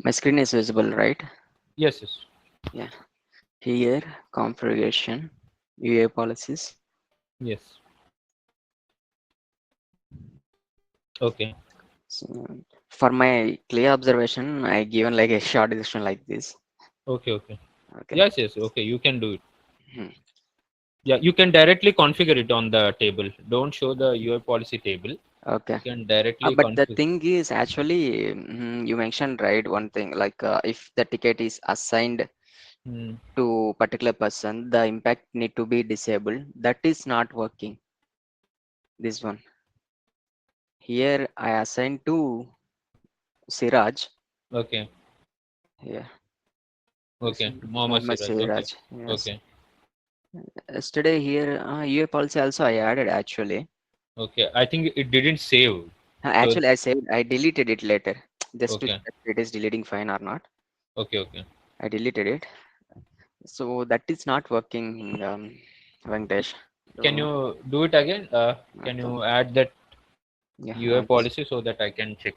My screen is visible, right? Yes, yes. Yeah. Here, configuration, UA policies. Yes. Okay. So, for my clear observation, I given like a short description like this. Okay, okay. Okay. Yes, yes, okay, you can do it. Hmm. Yeah, you can directly configure it on the table. Don't show the UI policy table. Okay. You can directly But the configure. thing is, actually, you mentioned right one thing like if the ticket is assigned Hmm. to particular person, the impact need to be disabled. That is not working. This one here, I assigned to Siraj. Okay, Yeah, this okay. one, Mohammed Mohammed Siraj. Okay, Siraj. Yes. okay, Yesterday here, UA policy also I added actually. okay. I think it didn't save. So, Actually, I said I deleted it later just to okay, check it is deleting fine or not. okay, okay. I deleted it. So that is not working, Venkatesh. Can So, you do it again? Can okay. you add that Yeah, UI policy so that I can check?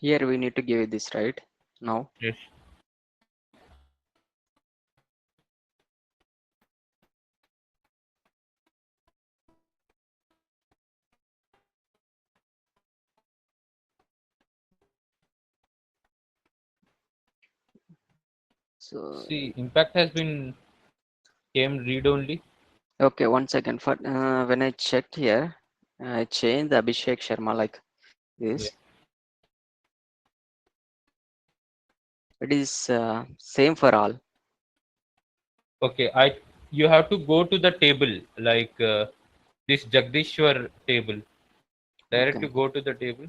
here we need to give it this right now. Yes. So See, impact has been came read only. okay, 1 second. For when I checked here, I changed the Abhishek Sharma like Yeah. this. It is same for all. Okay, you have to go to the table like this Jagdishwar table. Directly Okay. go to the table.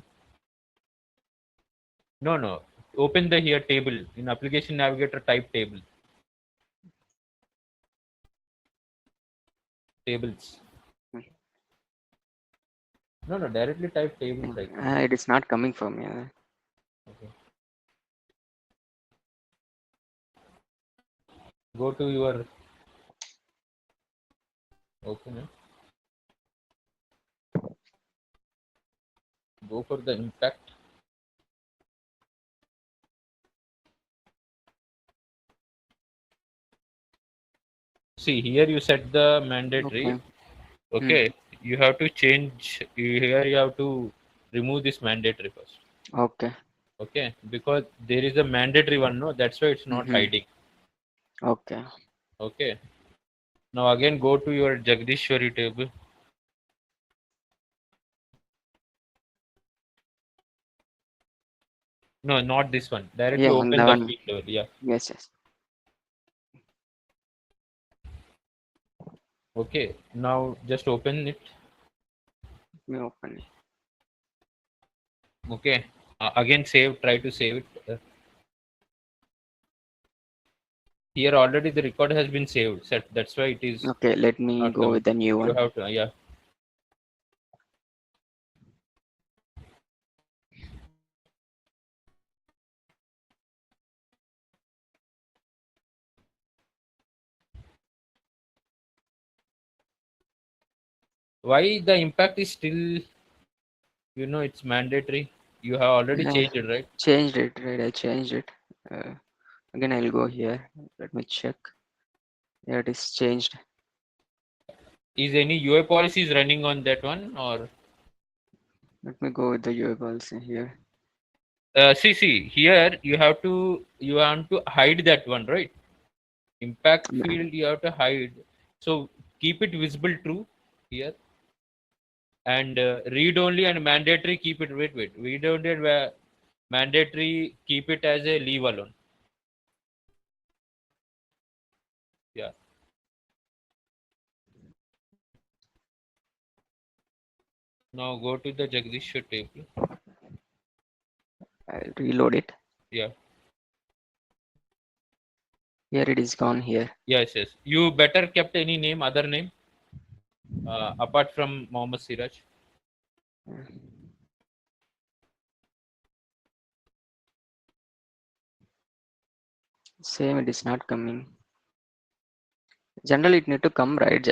No, no. Open the here table in application navigator. Type table tables. No, no. Directly type tables. I think. It is not coming from here. Okay. Go to your open it. Go for the impact. See here you set the mandatory. Okay. Hmm. Okay. You have to change. Here you have to remove this mandatory first. Okay. Okay, because there is a mandatory one. No, that's why it's not Mm-hmm. hiding. Okay. Okay. Now again go to your Jagdishwari table. No, not this one. Directly Yeah, and open the the one. field level. Yeah. Yes, yes. Okay. Now just open it. Let me open it. Okay. Again save. Try to save it. Here already the record has been saved. Set. That's why it is Okay, let me not go coming. with the new You one. have to. Yeah. Why the impact is still? It's mandatory. You have already Yeah, changed it, right? changed it, right? I changed it. Uh, Again, I'll go here. Let me check. Yeah, it is changed. Is any UI policies running on that one or? Let me go with the UA policy here. See, here you want to hide that one, right? Impact Yeah. field you have to hide. So keep it visible true here, and read only and mandatory keep it, wait, read only and mandatory keep it as a leave alone. Yeah. Now go to the Jagdish table. I'll reload it. Yeah. Here it is gone here. Yes, yes. You better kept any name, other name, apart from Mohammed Siraj. Same, it is not coming. Generally, it need to come right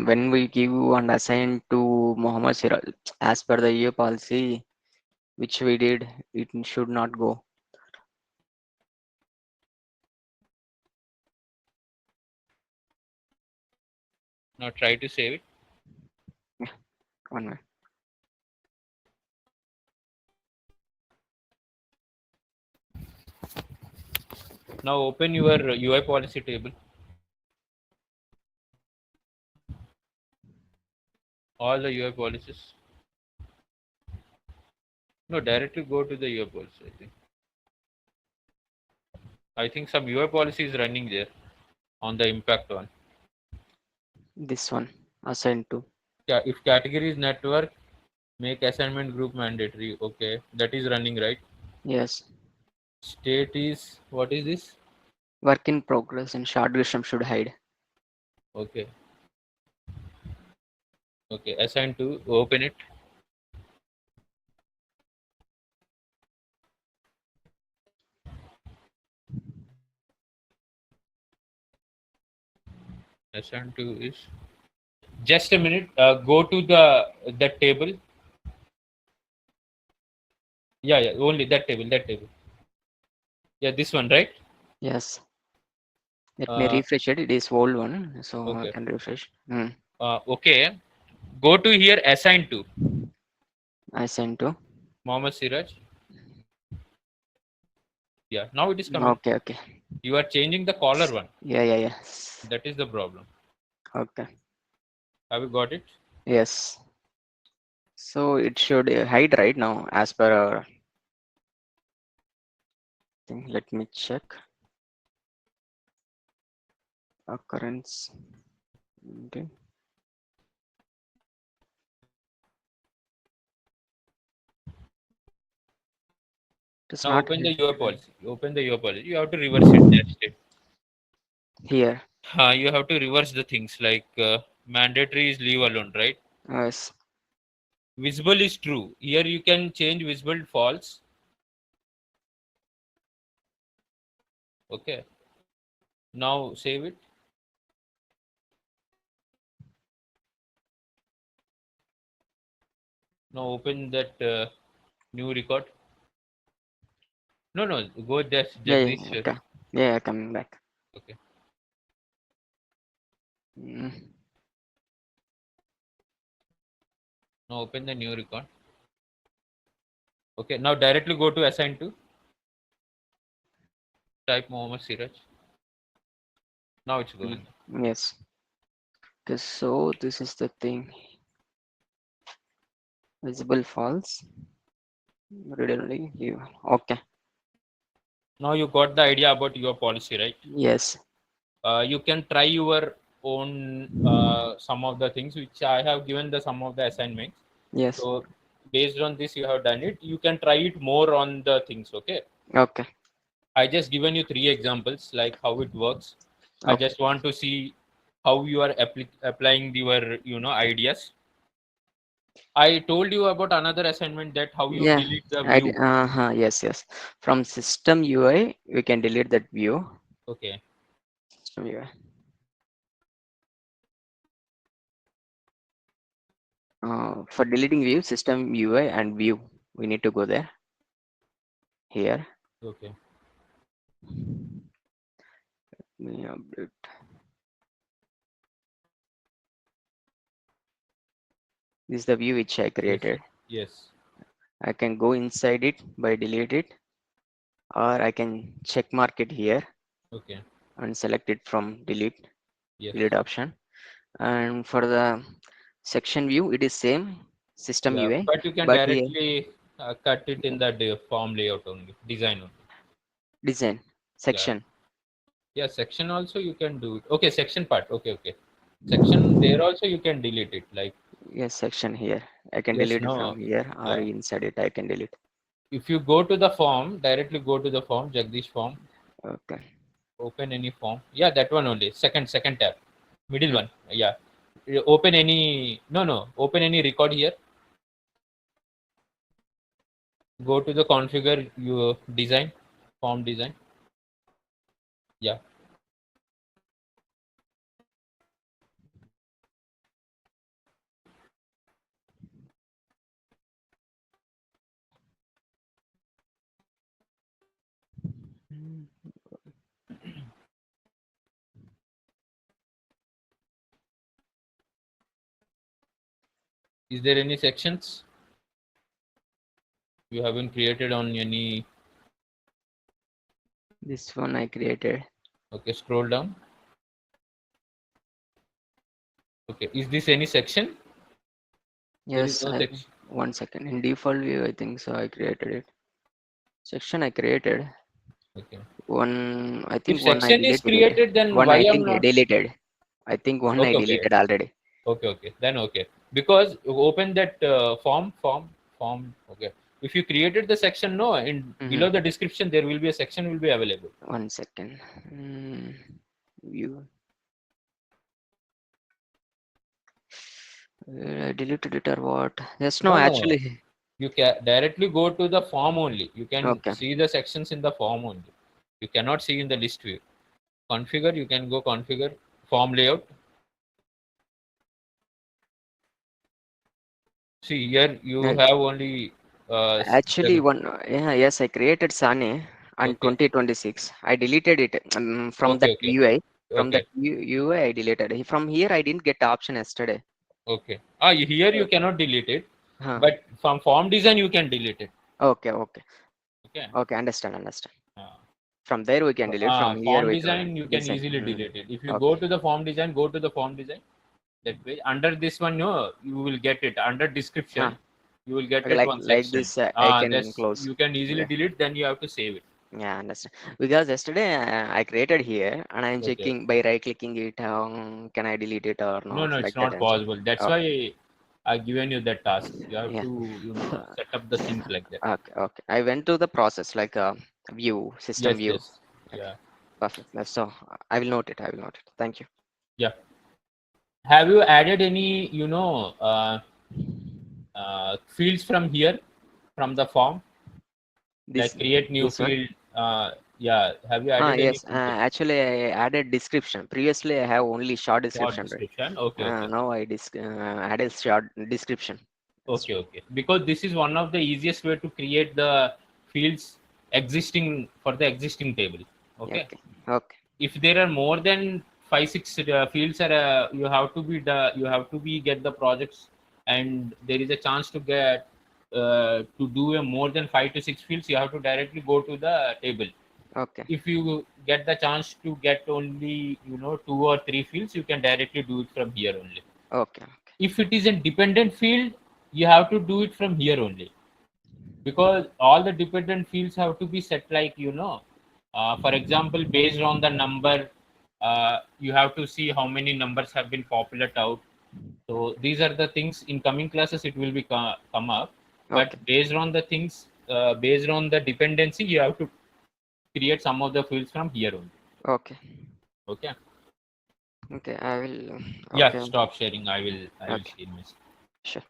when we give and assign to Muhammad Siraj as per the year policy, which we did. It should not go. Now try to save it. Yeah, one minute. Now open your UI policy table. All the UI policies. No, directly go to the UI policy. I think some UI policy is running there on the impact one. This one assign to. Yeah, if category is network, make assignment group mandatory. Okay, that is running right. Yes, State is what is this? work in progress and short description should hide. Okay, okay. Assign to open it. Assign to is just a minute. Go to the that table. Yeah, yeah. Only that table. That table. Yeah, this one, right? Yes, let me Uh, refresh it. It is old one, so I okay. can refresh. Hmm. Okay. Go to here. Assign to Assign to. Mohammed Siraj. Yeah. Now it is coming. Okay, okay. You are changing the collar one. Yeah, yeah, yeah. That is the problem. Okay. Have you got it? Yes. So it should hide right now as per our thing. Let me check. Occurrence. Okay. It's Now not open the UI policy. Open the UI policy. You have to reverse it. That's it. here. You have to reverse the things like mandatory is leave alone, right? Yes. Visible is true. Here you can change visible false. Okay. Now save it. Now open that new record. No, no. Go just Yeah, yeah, yeah, Jagdish. okay. Yeah, yeah, coming back. Okay. Mm. Now open the new record. Okay. Now directly go to assign to. Type Mohammed Siraj. Now it's Mm. going. Yes. Okay, so this is the thing. Visible false. Readily you. Okay. Now you got the idea about your policy, right? Yes. You can try your own some of the things which I have given the some of the assignments. Yes. So based on this, you have done it. You can try it more on the things. Okay. Okay. I just given you three examples like how it works. I Okay. just want to see how you are applying your ideas. I told you about another assignment that how you Yeah. delete the view. Yes, yes. From system UI, we can delete that view. Okay. System UI. For deleting view, system UI and view, we need to go there. Here. Okay. Let me update. This is the view which I Yes. created. Yes. I can go inside it by delete it, or I can check mark it here Okay. and select it from Yes. delete option. And for the section view, it is same system Yeah, UI, but you can but here directly cut it in the form layout only, design only. design Yeah. section. Yeah, section also you can do it. Okay, section part. Okay, okay. Section there also you can delete it. Like, Yes, section here. I can yes, delete it from no. here, or Yeah. inside it I can delete. If you go to the form, directly go to the form, Jagdish form, Okay. open any form. Yeah, that one only. Second tab. Middle Hmm. one. Yeah. You open any, no, no. Open any record here. Go to the configure your design, form design. Yeah. Is there any sections you haven't created on any? This one I created. Okay, scroll down. Okay, is this any section? There is Yes, no I section. 1 second. In default view, I think so. I created it. Section I created. Okay. One, I If think one I section is deleted it. created, then One why I I'm think I not? deleted. I think one I Okay, okay, deleted already. okay, okay. Then okay. Because you open that form. Okay. If you created the section, no, in Hmm. below the description there will be a section will be available. 1 second. View. I deleted it or what? Yes, no, No, no. actually. You can directly go to the form only. You can Okay. see the sections in the form only. You cannot see in the list view. Configure. You can go configure form layout. See here you And have only actually, seven. one, yeah, yes, I created Sane on Okay. 2026. I deleted it from Okay. that Okay. UI. From that Okay. UI, I deleted it. From here, I didn't get the option yesterday. Okay. Here you cannot delete it, Huh. but from form design you can delete it. Okay, okay, Okay. okay. Understand. Uh, From there, we can delete. From here, Form we can design you can design. easily delete it. If you go Okay. to the form design, go to the form design. That way, under this one, no, you will get it. Under Huh. description, you will get Okay, it like one like section. this, I can That's close. you can easily Yeah. delete. Then you have to save it. Yeah, understand. Because yesterday I created here and I'm Okay. checking by right clicking it. Can I delete it or No, not? no, it's Like that not and check. possible. That's Okay. why I given you that task. You have Yeah. to, set up the things like that. Okay. Okay. I went to the process like view, system Yes, view. yes, Okay. yeah, Perfect. So I will note it. I will note it. Thank you. yeah. Have you added any, fields from here, from the form, This like create new this one. field? Yeah. Have you added any Yes. feature? Actually, I added description. Previously, I have only short Short description, right? description. Okay, okay, Now I added short description. okay, okay. Because this is one of the easiest way to create the fields existing for the existing table. Yeah, Okay. okay. Okay. If there are more than 5 6 fields are you have to be get the projects, and there is a chance to get to do a more than 5 to 6 fields, you have to directly go to the table. Okay. If you get the chance to get only 2 or 3 fields, you can directly do it from here only. Okay. If it is a dependent field, you have to do it from here only, because all the dependent fields have to be set, like for example, based on the number, you have to see how many numbers have been populated out. So these are the things in coming classes it will be come up. But Okay. based on the things, based on the dependency, you have to create some of the fields from here only. Okay. Okay. Okay. I will. Yeah, Okay. stop sharing. I will Okay. share my screen. Sure.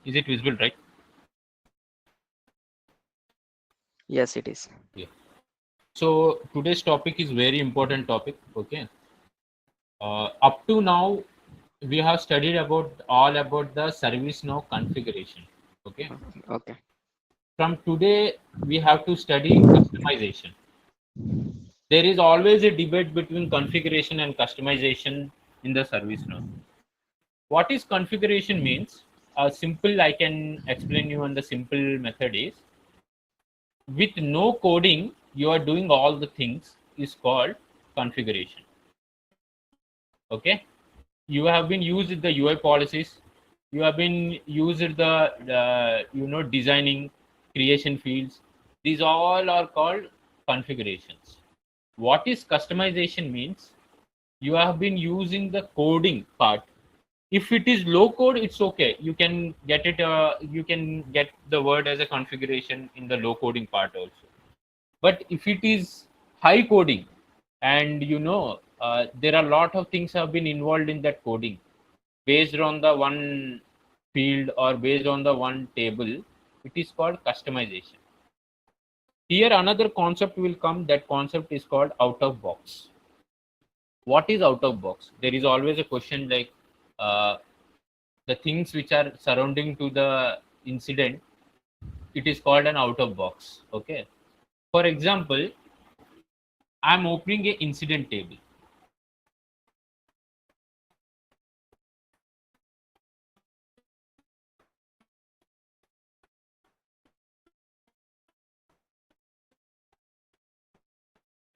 Is it visible, right? Yes, it is. Yeah. So today's topic is very important topic. Okay. Up to now, we have studied about all about the service now configuration. Okay. Okay. from today we have to study customization. There is always a debate between configuration and customization in the service now. What is configuration means? Simple, I can explain you on the simple method is, with no coding, you are doing all the things is called configuration. Okay, you have been used the UI policies, you have been used the designing, creation fields. These all are called configurations. What is customization means? You have been using the coding part. If it is low code, it's okay, you can get it, you can get the word as a configuration in the low coding part also. But if it is high coding, and there are a lot of things have been involved in that coding based on the one field or based on the one table, it is called customization. Here another concept will come, that concept is called out of box. What is out of box? There is always a question like, uh, the things which are surrounding to the incident, it is called an out of box. Okay, for example, I'm opening a incident table.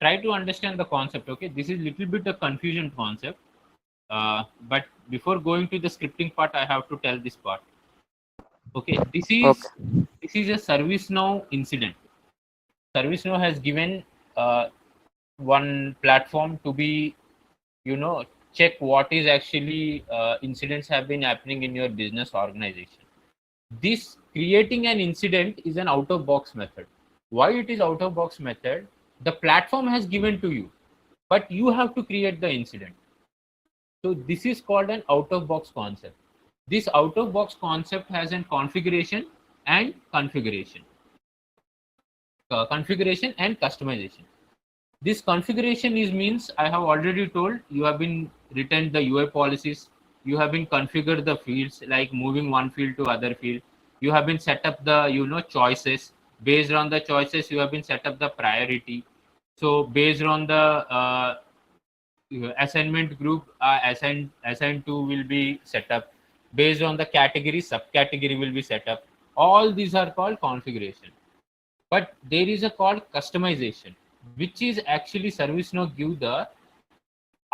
Try to understand the concept. Okay, this is little bit a confusion concept, but before going to the scripting part, I have to tell this part. Okay, Okay. this is a ServiceNow incident. ServiceNow has given one platform to be, you know check what is actually incidents have been happening in your business organization. This creating an incident is an out of box method. Why it is out of box method? The platform has given to you, but you have to create the incident. So this is called an out of box concept. This out of box concept has an and configuration configuration and customization. This configuration is means, I have already told, you have been written the UI policies, you have been configured the fields like moving one field to other field, you have been set up the choices. Based on the choices, you have been set up the priority. So based on the assignment group, assigned to will be set up. Based on the category, subcategory will be set up. All these are called configuration. But there is a called customization, which is actually ServiceNow give the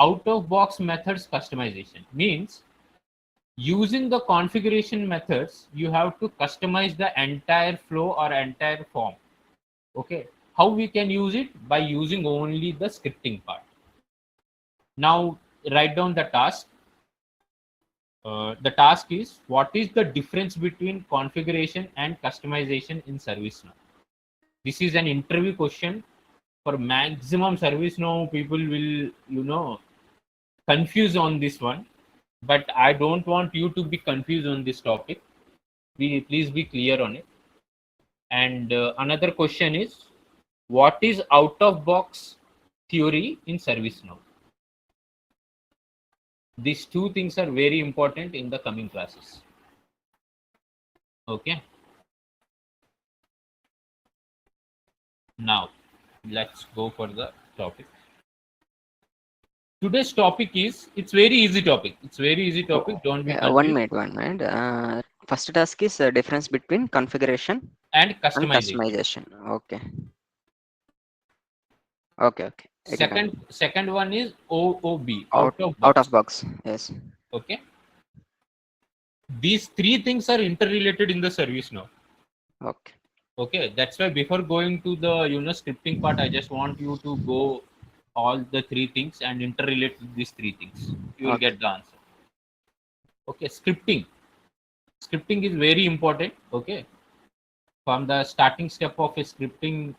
out of box methods customization. Means, using the configuration methods, you have to customize the entire flow or entire form. Okay, how we can use it? By using only the scripting part. Now write down the task. The task is, what is the difference between configuration and customization in ServiceNow? This is an interview question. For maximum ServiceNow people will confuse on this one, but I don't want you to be confused on this topic. Please be clear on it. And another question is, what is out of box theory in ServiceNow? These two things are very important in the coming classes. Okay, now let's go for the topic. Today's topic is, it's very easy topic, don't be One confused. minute, one minute. First task is difference between configuration And and customization. customization. Okay. Okay. Okay. You can Second continue. second one is OOB, Out out of out of box. box. Yes. Okay, these three things are interrelated in the service now. Okay. Okay, that's why before going to the scripting part, I just want you to go all the three things and interrelate these three things. You will Okay. get the answer. Okay, scripting is very important. Okay, from the starting step of a scripting,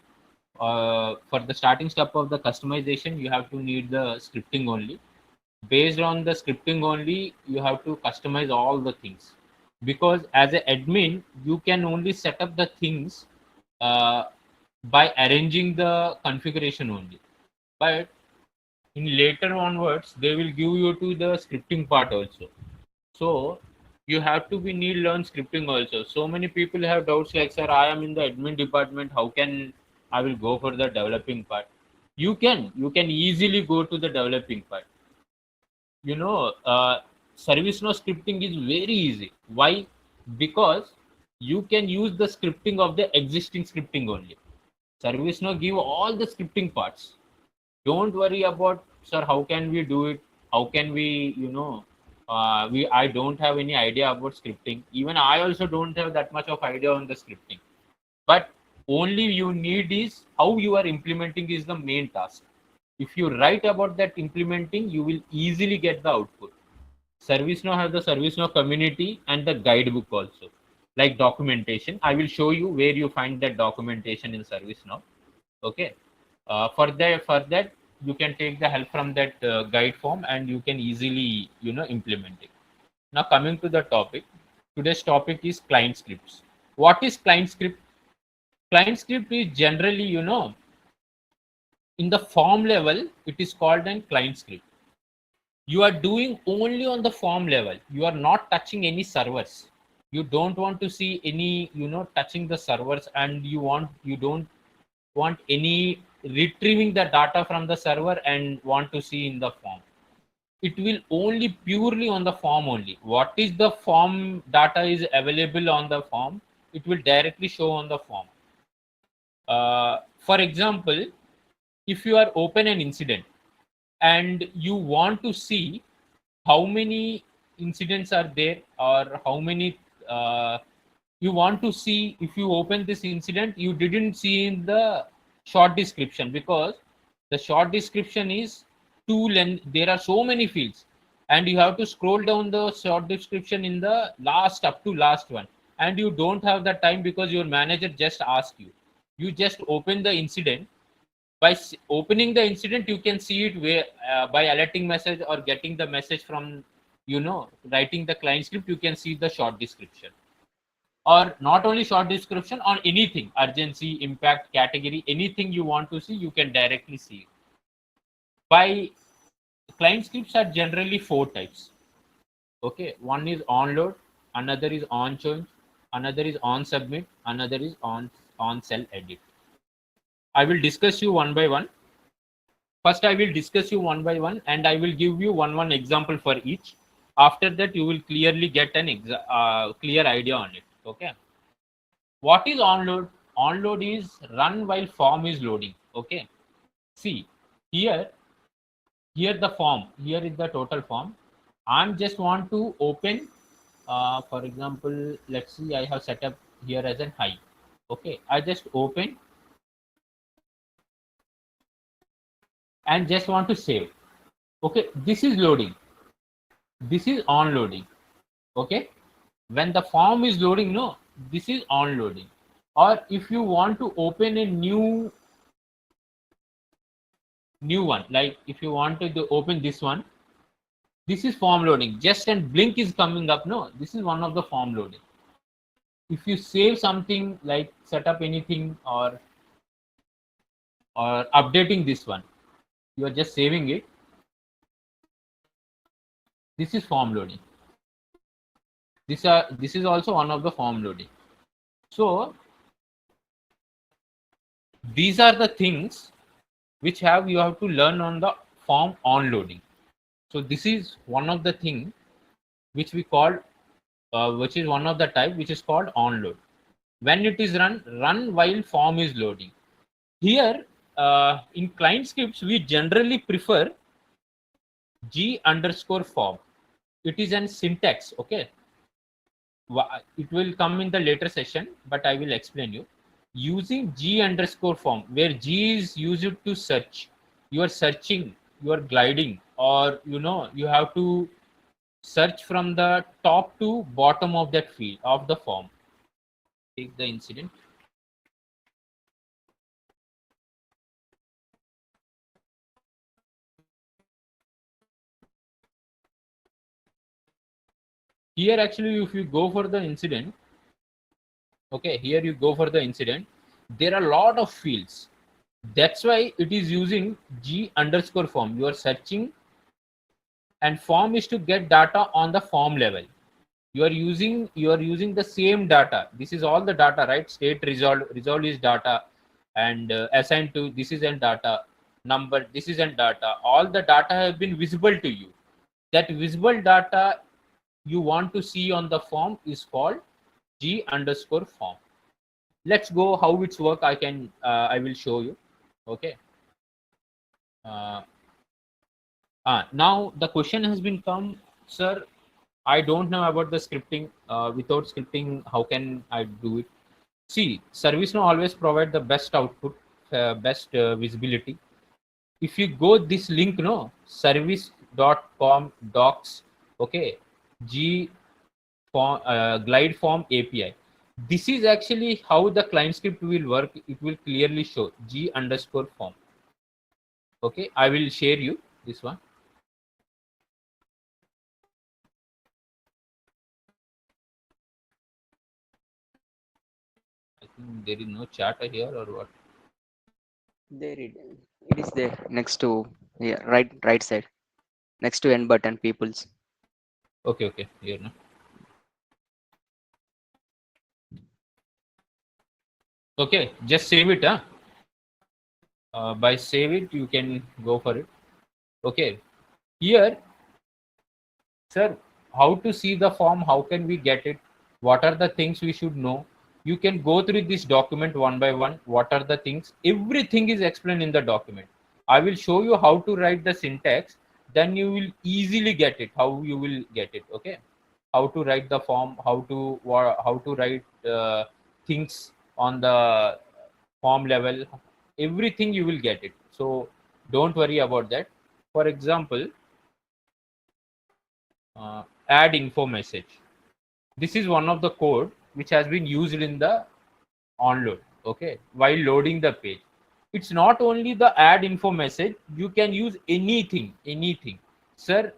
for the starting step of the customization, you have to need the scripting only. Based on the scripting only, you have to customize all the things, because as an admin you can only set up the things uh, by arranging the configuration only. But in later onwards, they will give you to the scripting part also. So you have to be need learn scripting also. So many people have doubts like, sir, I am in the admin department. How can I will go for the developing part? You can easily go to the developing part. You know, service no scripting is very easy. Why? Because you can use the scripting of the existing scripting only. Service no give all the scripting parts. Don't worry about, sir, how can we do it, how can we, we I don't have any idea about scripting. Even I also don't have that much of idea on the scripting. But only you need is how you are implementing is the main task. If you write about that implementing, you will easily get the output. ServiceNow have the ServiceNow community and the guidebook also, like documentation. I will show you where you find that documentation in ServiceNow. Okay. For that you can take the help from that guide form, and you can easily implement it. Now coming to the topic, today's topic is client scripts. What is client script? Client script is generally, in the form level, it is called an client script. You are doing only on the form level. You are not touching any servers. You don't want to see any, touching the servers, and you don't want any retrieving the data from the server and want to see in the form. It will only purely on the form only. What is the form data is available on the form, it will directly show on the form. For example, if you are open an incident and you want to see how many incidents are there, or how many you want to see, if you open this incident, you didn't see in the short description, because the short description is too length. There are so many fields, and you have to scroll down the short description in the last up to last one, and you don't have the time because your manager just asked you. You just open the incident. By opening the incident, you can see it where, by alerting message or getting the message from, writing the client script, you can see the short description. Or not only short description, on anything, urgency, impact, category, anything you want to see, you can directly see it. By client scripts are generally four types. Okay, one is on load, another is on change, another is on submit, another is on cell edit. I will discuss you one by one. First, I will discuss you one by one, and I will give you one example for each. After that, you will clearly get an clear idea on it. Okay. What is onload? Onload is run while form is loading. Okay. See here, here the form. Here is the total form. I'm just want to open. For example, let's see. I have set up here as an high. Okay. I just open and just want to save. Okay. This is loading. This is on loading. Okay, when the form is loading, no, this is on loading. Or if you want to open a new one, like if you wanted to open this one, this is form loading, just and blink is coming up. No, this is one of the form loading. If you save something, like set up anything, or updating this one, you are just saving it. This is form loading. This is also one of the form loading. So these are the things which you have to learn on the form on loading. So this is one of the thing which we call, which is one of the type which is called on load. When it is run while form is loading. Here in client scripts, we generally prefer G underscore form. It is an syntax. Okay, it will come in the later session, but I will explain you. Using G underscore form, where G is used to search. You are searching, you are gliding, or you have to search from the top to bottom of that field of the form. Take the incident. Here actually, if you go for the incident, okay, here you go for the incident, there are a lot of fields. That's why it is using G underscore form. You are searching, and form is to get data on the form level. You are using the same data. This is all the data, right? State resolve is data, and assigned to this is an data, number this is an data. All the data have been visible to you. That visible data you want to see on the form is called g underscore form. Let's go how it's work. I will show you. Okay. uh, Now the question has been come, sir. I don't know about the scripting. Without scripting, how can I do it? See, ServiceNow always provide the best output, best visibility. If you go this link, no, service.com docs, okay, G form, glide form API. This is actually how the client script will work. It will clearly show G underscore form. Okay, I will share you this one. I think there is no chat here or what. There it is there next to, yeah, right side, next to end button peoples. Okay, okay, here no. Okay, just save it, huh? By save it, you can go for it. Okay, here, sir, how to see the form? How can we get it? What are the things we should know? You can go through this document one by one. What are the things? Everything is explained in the document. I will show you how to write the syntax. Then you will easily get it. How you will get it? Okay, how to write the form? How to write things on the form level? Everything you will get it. So don't worry about that. For example, add info message. This is one of the code which has been used in the onload. Okay, while loading the page, it's not only the add info message. You can use anything, sir.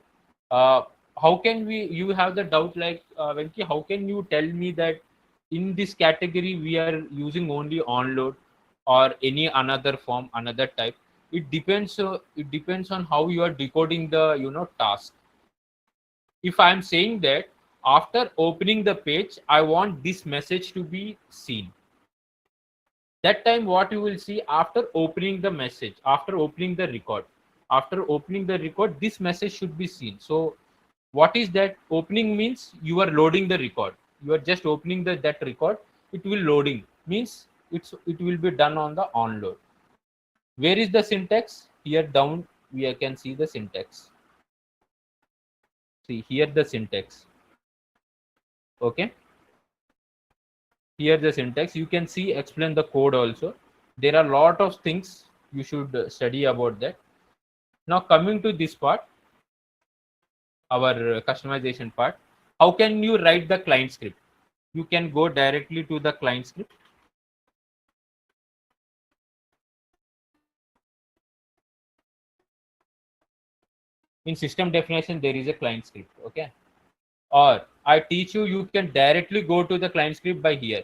uh, how can we, you have the doubt like, Venki, how can you tell me that in this category we are using only onload or any another form, another type? It depends on how you are decoding the task. If I'm saying that after opening the page, I want this message to be seen, that time what you will see after opening the message, after opening the record, this message should be seen. So what is that? Opening means you are loading the record. You are just opening that record. It will loading means it will be done on the onload. Where is the syntax? Here down we can see the syntax. See here the syntax. Okay, here the syntax. You can see explain the code also. There are a lot of things you should study about that. Now coming to this part, our customization part. How can you write the client script? You can go directly to the client script. In system definition there is a client script. Okay, or I teach you, you can directly go to the client script by here,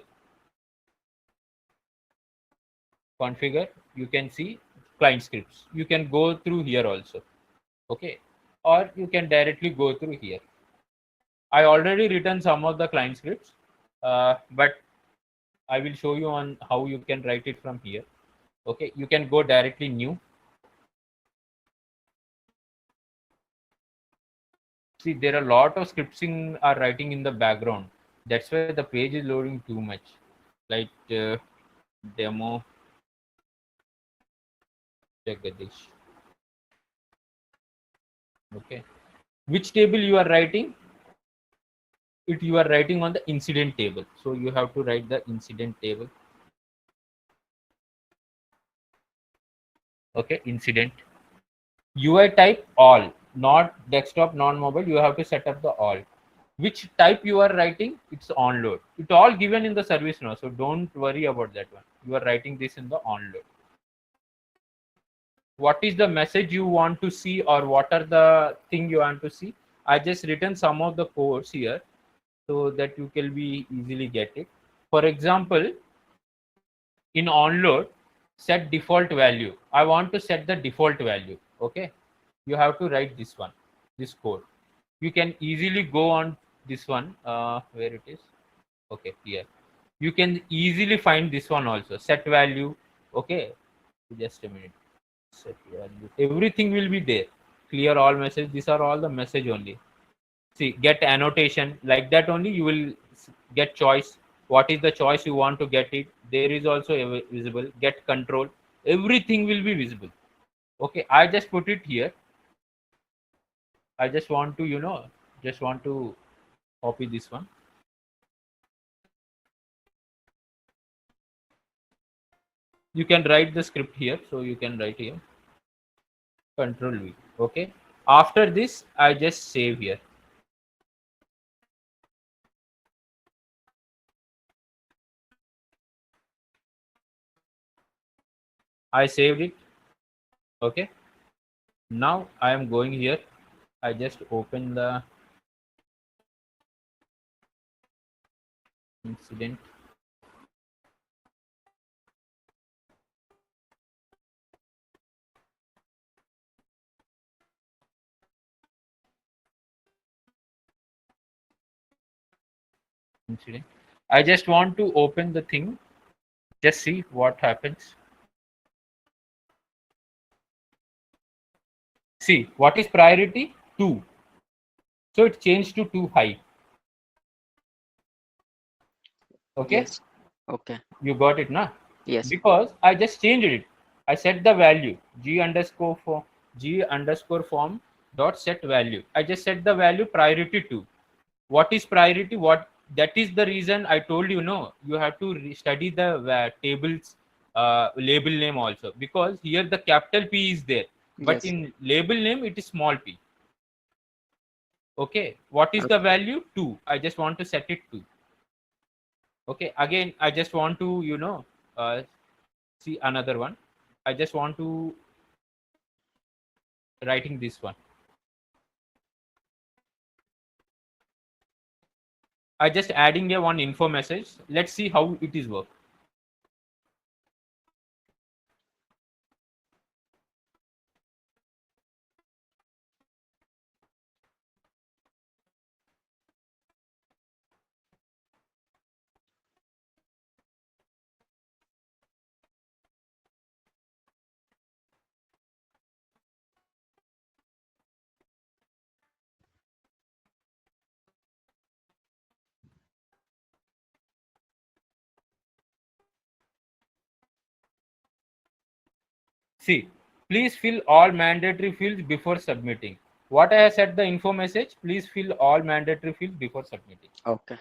configure. You can see client scripts. You can go through here also. Okay, or you can directly go through here. I already written some of the client scripts, but I will show you on how you can write it from here. Okay, you can go directly new. See, there are a lot of scripting are writing in the background. That's why the page is loading too much. Like demo Jagadish. Okay, which table you are writing? It you are writing on the incident table. So you have to write the incident table. Okay, incident. UI type all, not desktop, non-mobile. You have to set up the all. Which type you are writing? It's onload. It all given in the service now, so don't worry about that one. You are writing this in the onload. What is the message you want to see, or what are the thing you want to see? I just written some of the codes here so that you can be easily get it. For example, in onload, set default value. I want to set the default value. Okay, you have to write this one, this code. You can easily go on. this one, where it is. Okay, here you can easily find this one also, set value. Okay, just a minute. Set value, everything will be there. Clear all message, these are all the message only. See, get annotation, like that only you will get choice. What is the choice you want to get it, there is also visible. Get control, everything will be visible. Okay, I just put it here. I just want to, just want to copy this one. You can write the script here, so you can write here, control V. Okay, after this I just save here. I saved it. Okay, now I am going here. I just open the incident. Incident. I just want to open the thing. Just see what happens. See what is priority 2. So it changed to 2 high. Okay, Yes. Okay. you got it, na? Yes. Because I just changed it. I set the value g underscore form dot set value. I just set the value priority 2. What is priority? What, that is the reason I told you, no, you have to study the tables label name also, because here the capital P is there, but Yes. in label name it is small p. Okay, what is the Okay. value 2? I just want to set it to. Okay, again I just want to, see another one. I just want to writing this one. I just adding a one info message. Let's see how it is work. See, please fill all mandatory fields before submitting. What I have set the info message, please fill all mandatory fields before submitting. Okay.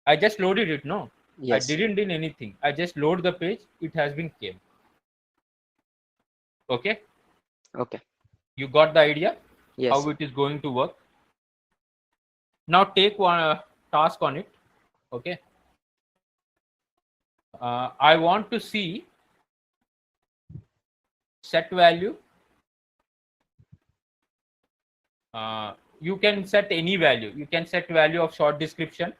I just loaded it, no? I Yes. didn't do anything. I just load the page, it has been came. Okay, Okay. you got the idea Yes. how it is going to work. Now take one task on it. Okay, I want to see set value. You can set any value. You can set value of short description,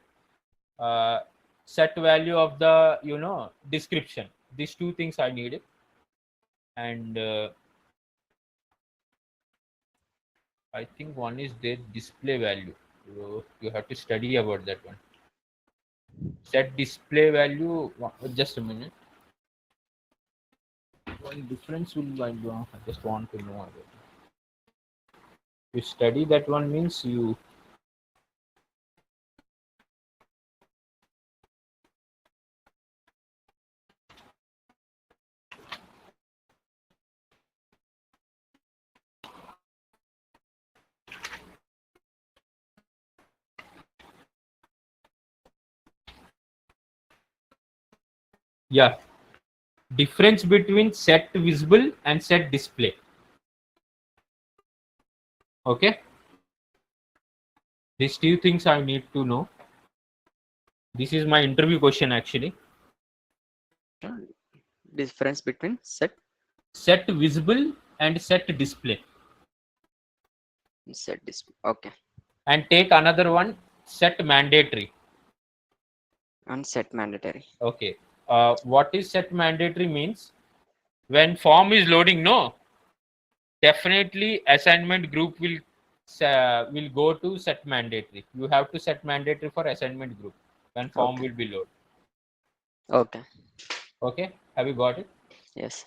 uh, set value of the description. These two things I needed. And I think one is their display value. You have to study about that one. Set display value. Just a minute. One difference will I just want to know about it. You study that one means you. Yeah, difference between set visible and set display. Okay, these two things I need to know. This is my interview question actually. Difference between set Set visible and set display. set display. Okay. And take another one, set mandatory. And set mandatory. Okay, what is set mandatory means, when form is loading, no, definitely assignment group will will go to set mandatory. You have to set mandatory for assignment group when form Okay. will be loaded. Okay. Okay, have you got it? Yes.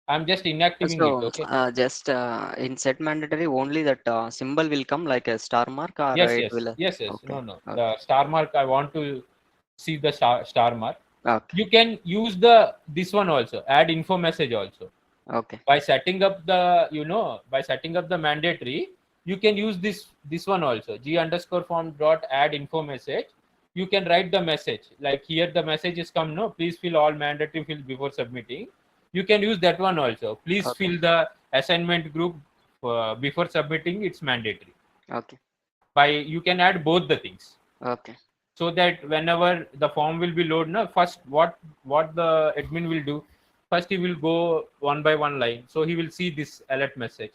I'm just inactivating it. So Okay. just in set mandatory only that symbol will come like a star mark, or Yes, it yes, will. yes, yes. Okay. No, no. Okay. The star mark. I want to see the star mark. Okay. You can use the this one also. Add info message also. Okay. By setting up the by setting up the mandatory, you can use this one also. G underscore form dot add info message. You can write the message like here. The message is come. No, please fill all mandatory fields before submitting. You can use that one also. Please Okay. fill the assignment group before submitting. It's mandatory. Okay. By you can add both the things, Okay. so that whenever the form will be loaded, now first what the admin will do, first he will go one by one line, so he will see this alert message,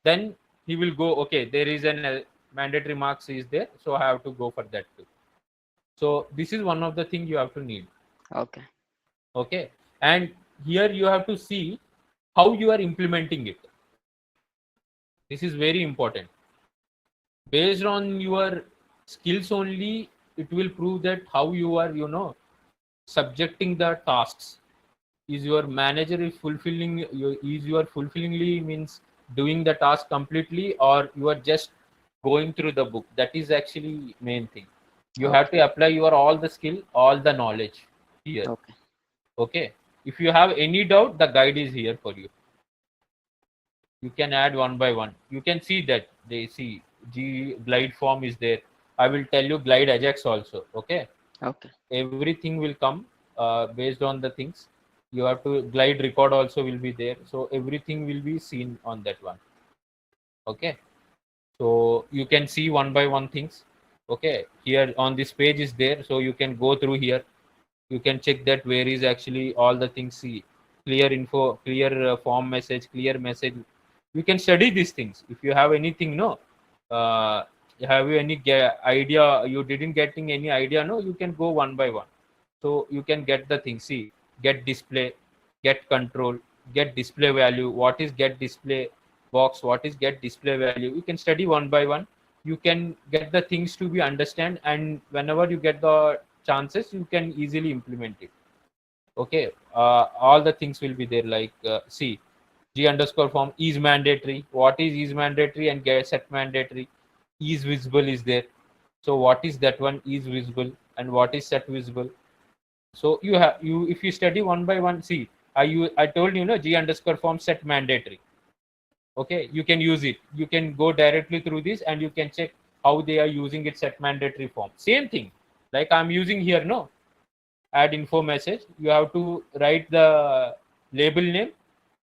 then he will go, okay, there is an mandatory marks is there, so I have to go for that too. So this is one of the thing you have to need. Okay. Okay, and here you have to see how you are implementing it. This is very important. Based on your skills only, it will prove that how you are subjecting the tasks. Is your manager is fulfilling is your fulfillingly means doing the task completely, or you are just going through the book? That is actually main thing. You have Okay. to apply your all the skill, all the knowledge here. Okay. Okay, if you have any doubt, the guide is here for you. You can add one by one. You can see that they see G glide form is there. I will tell you glide ajax also. Okay, Okay. everything will come based on the things. You have to glide record also will be there, so everything will be seen on that one. Okay, so you can see one by one things. Okay, here on this page is there, so you can go through here. You can check that where is actually all the things. See, clear info, clear form message, clear message. You can study these things. If you have anything, no, uh, have you any idea, you didn't getting any idea, no, you can go one by one, so you can get the thing. See, get display, get control, get display value. What is get display box? What is get display value? You can study one by one. You can get the things to be understand, and whenever you get the chances, you can easily implement it. Okay, all the things will be there, like see, G underscore form is mandatory. What is mandatory and get set mandatory? Is visible is there. So what is that one is visible, and what is set visible? So you have you if you study one by one, see, I told you, no, G underscore form set mandatory. Okay, you can use it. You can go directly through this, and you can check how they are using it set mandatory form. Same thing, like I'm using here, no, add info message. You have to write the label name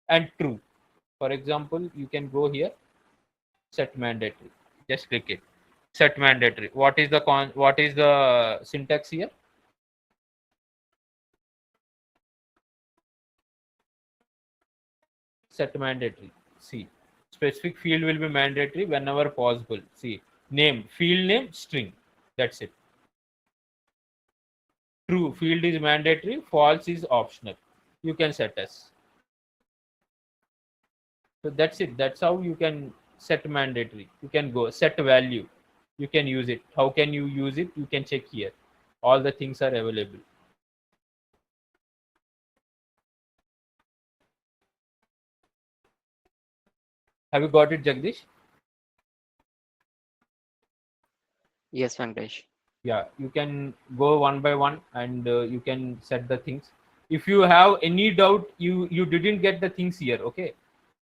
and true. For example, you can go here, set mandatory. Just click it. Set mandatory. What is the syntax here? Set mandatory. See, specific field will be mandatory whenever possible. See, name, field name, string. That's it. True, field is mandatory. False is optional. You can set as. So that's it. That's how you can set mandatory. You can go set value. You can use it. How can you use it? You can check here. All the things are available. Have you got it, Jagdish? Yes, Venkatesh. Yeah, you can go one by one, and you can set the things. If you have any doubt, you didn't get the things here. Okay,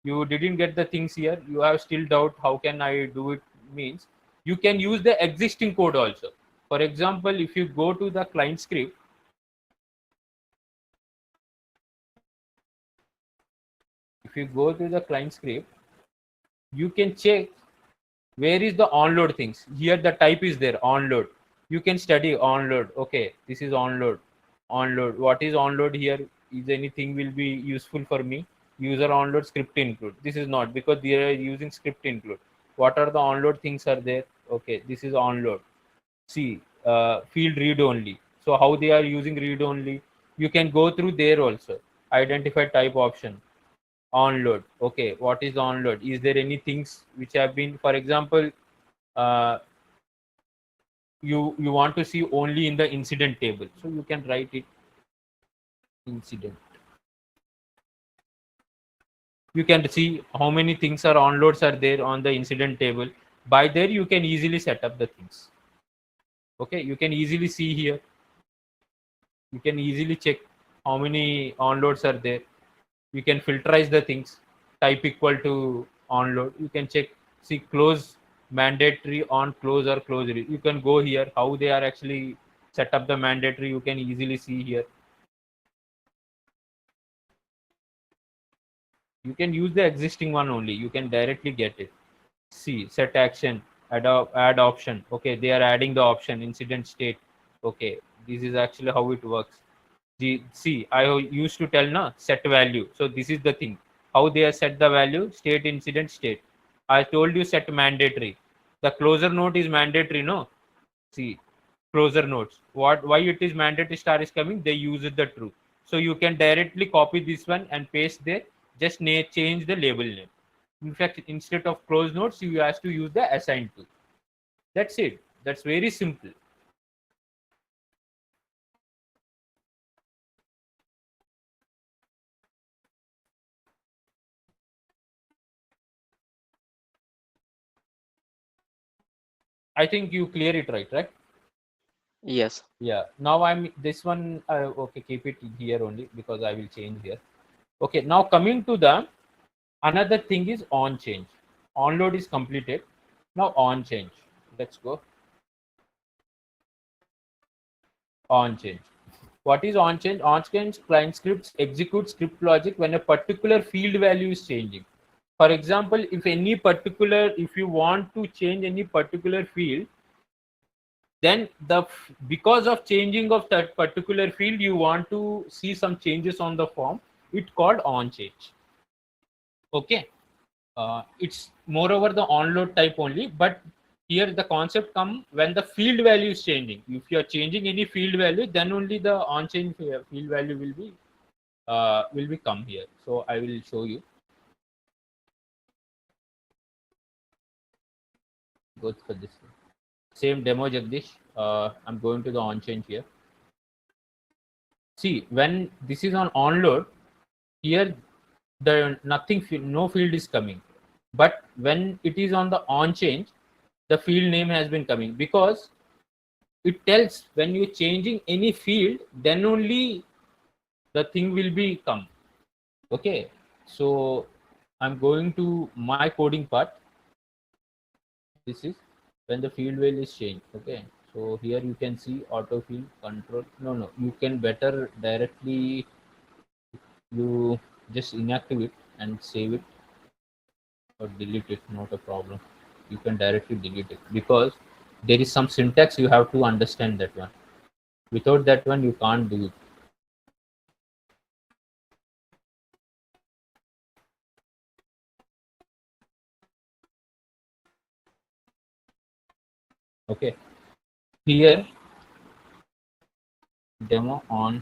you didn't get the things here. You have still doubt. How can I do it? Means you can use the existing code also. For example, if you go to the client script, if you go to the client script, you can check where is the onload things. Here the type is there, onload. You can study onload. Okay, this is onload. Onload, what is onload here? Is anything will be useful for me? User onload script include. This is not, because they are using script include. What are the onload things are there? Okay, this is onload. See, field read only. So how they are using read only? You can go through there also. Identify type option, onload. Okay, what is onload? Is there any things which have been, for example, uh, you want to see only in the incident table, so you can write it incident. You can see how many things are onloads are there on the incident table. By there you can easily set up the things. Okay, you can easily see here, you can easily check how many onloads are there. You can filterize the things, type equal to onload, you can check, see close, mandatory, on, close or close. You can go here how they are actually set up the mandatory, you can easily see here. You can use the existing one only, you can directly get it. See, set action, add option. Okay, they are adding the option incident state. Okay, this is actually how it works. See, I used to tell na set value. So this is the thing. How they have set the value, state, incident, state. I told you set mandatory. The closer note is mandatory, no? See, closer notes. Why it is mandatory star is coming? They use it the true. So you can directly copy this one and paste there. Just change the label name. In fact, instead of close notes, you have to use the assign to. That's it. That's very simple. I think you clear it right? Yes. Yeah. Now I'm this one. Okay, keep it here only because I will change here. Okay. Now coming to the another thing is on change. Onload is completed. Now on change. Let's go on change. What is on change? On change client scripts execute script logic when a particular field value is changing. For example, if you want to change any particular field, then because of changing of that particular field, you want to see some changes on the form. It's called on change. Okay, it's moreover the onload type only, but here the concept come when the field value is changing. If you are changing any field value, then only the on change field value will be come here. So I will show you. Go for this same demo, Jagdish. I'm going to the on change here. See, when this is on onload, here the nothing field, no field is coming. But when it is on the on change, the field name has been coming because it tells when you're changing any field, then only the thing will be come. Okay, so I'm going to my coding part. This is when the field value is changed. Okay, so here you can see auto field control. No, you can better directly you just inactivate and save it or delete it, not a problem. You can directly delete it because there is some syntax you have to understand that one. Without that one, you can't do it. Okay, here demo on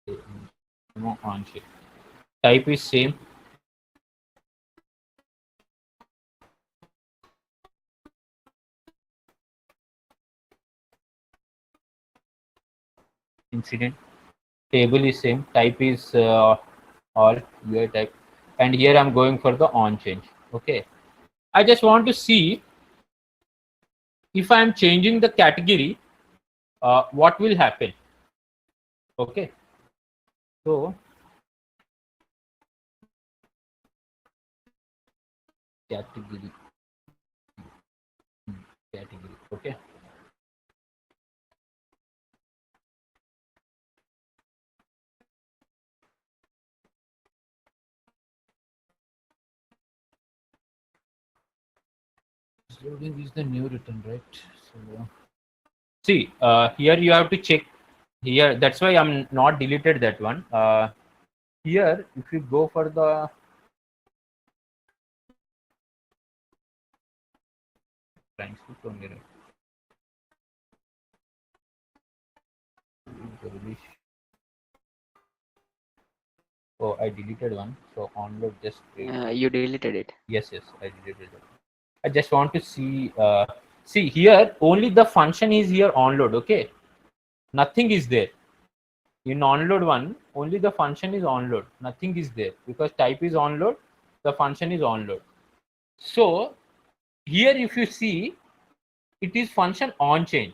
demo on shape. Type is same. Incident table is same. Type is all UI type, and here I'm going for the on change. Okay, I just want to see if I'm changing the category, what will happen. Okay, so category category. Okay, loading is the new written, right? So see, here you have to check here. That's why I'm not deleted that one. Here, if you go for the transcript only, right? Oh, I deleted one. So onload just create. You deleted it. Yes, I deleted it. I just want to see. See here, only the function is here onload. Okay, nothing is there in onload one. Only the function is onload. Nothing is there because type is onload. The function is onload. So here, if you see, it is function on change.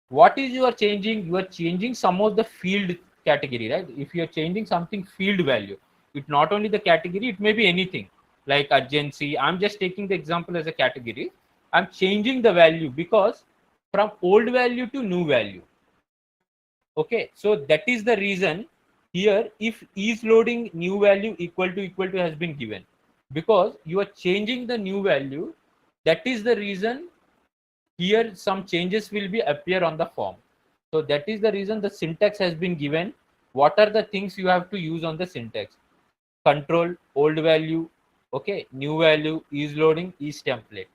What is you are changing? You are changing some of the field category, right? If you are changing something field value, it not only the category, it may be anything like urgency. I'm just taking the example as a category. I'm changing the value because from old value to new value. Okay, so that is the reason here if is loading new value equal to has been given because you are changing the new value. That is the reason here some changes will be appear on the form. So that is the reason the syntax has been given. What are the things you have to use on the syntax? Control, old value, okay, new value, is loading, is template.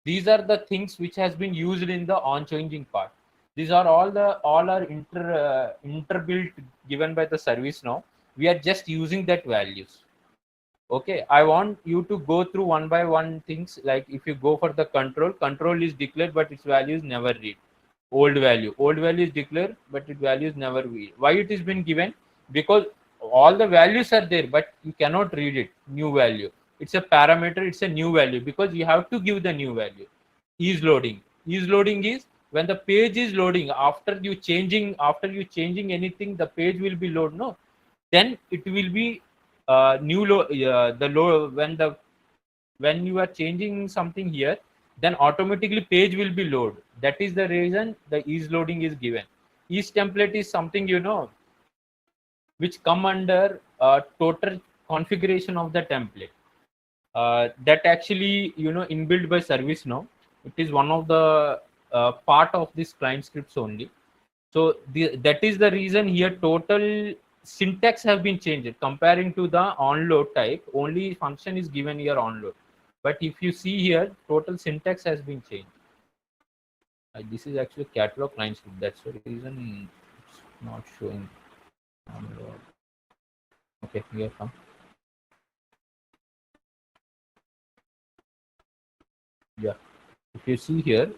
These are the things which has been used in the on changing part. These are all are interbuilt given by the service now. We are just using that values. Okay, I want you to go through one by one things. Like if you go for the control is declared but its value is never read. Old value is declared but its value is never read. Why it is been given? Because all the values are there but you cannot read it. New value, it's a parameter, it's a new value because you have to give the new value. Is loading is when the page is loading. After you changing anything, the page will be load, no? Then it will be new low the low when you are changing something here, then automatically page will be load. That is the reason the is loading is given. Is template is something, which come under total configuration of the template, that actually inbuilt by service now. It is one of the part of this client scripts only. So that is the reason here total syntax have been changed comparing to the onload type. Only function is given here onload. But if you see here, total syntax has been changed. This is actually catalog client script. That's the reason it's not showing onload. Okay, here come. Yeah. If you see here,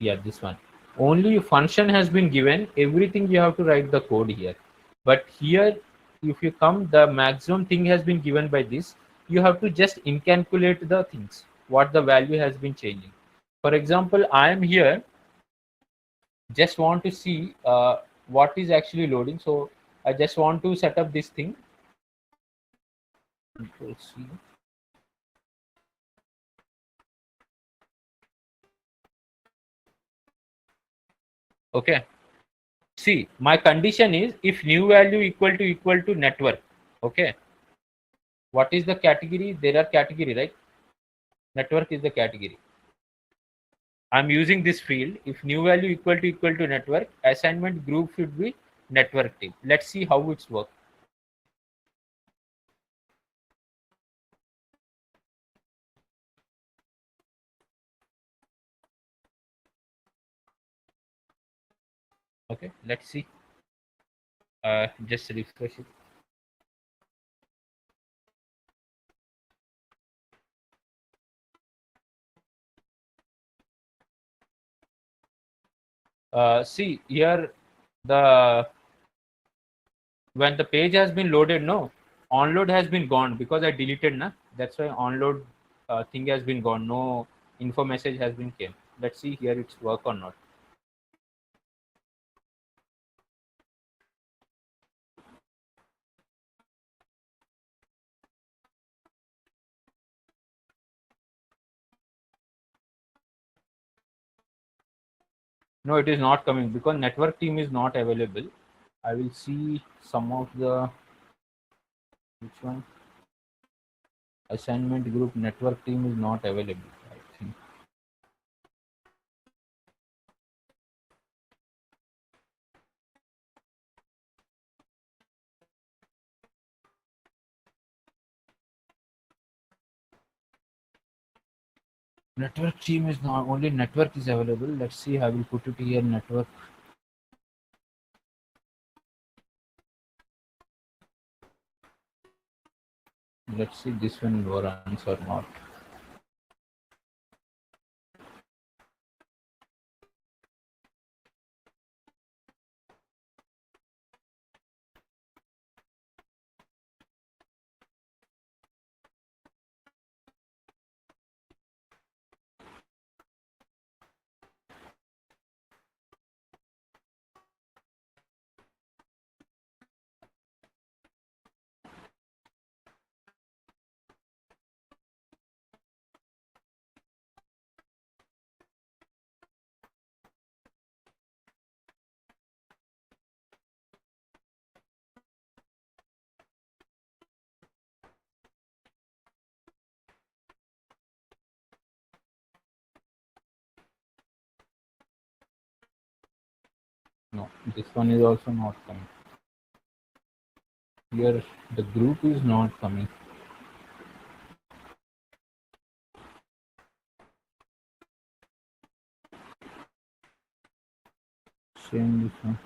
yeah, this one. Only function has been given. Everything you have to write the code here. But here, if you come, the maximum thing has been given by this. You have to just incalculate the things, what the value has been changing. For example, I am here, just want to see what is actually loading. So I just want to set up this thing. Control C. Okay. See, my condition is if new value equal to network. Okay. What is the category? There are category, right? Network is the category. I'm using this field. If new value equal to network, assignment group should be network team. Let's see how it's work. Okay, let's see. Just refresh it. See here, the when the page has been loaded, no, onload has been gone because I deleted, na. That's why onload thing has been gone. No info message has been came. Let's see here it's work or not. No, it is not coming because network team is not available. I will see some of the which one assignment group network team is not available. I think network team is not only network is available. Let's see. I will put it here. Network. Let's see this one runs or not. No, this one is also not coming. Here the group is not coming. Same this one.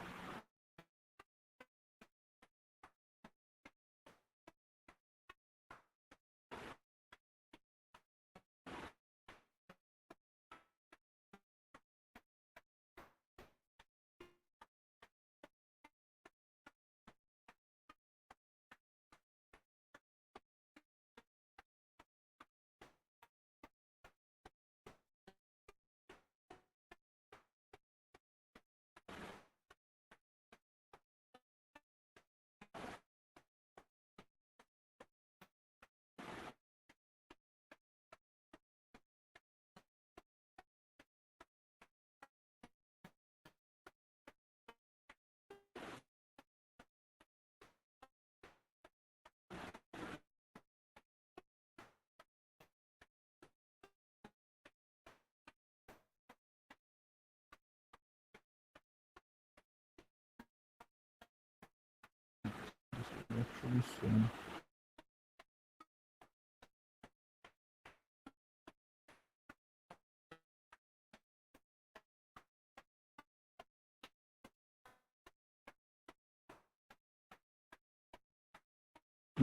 Actually same.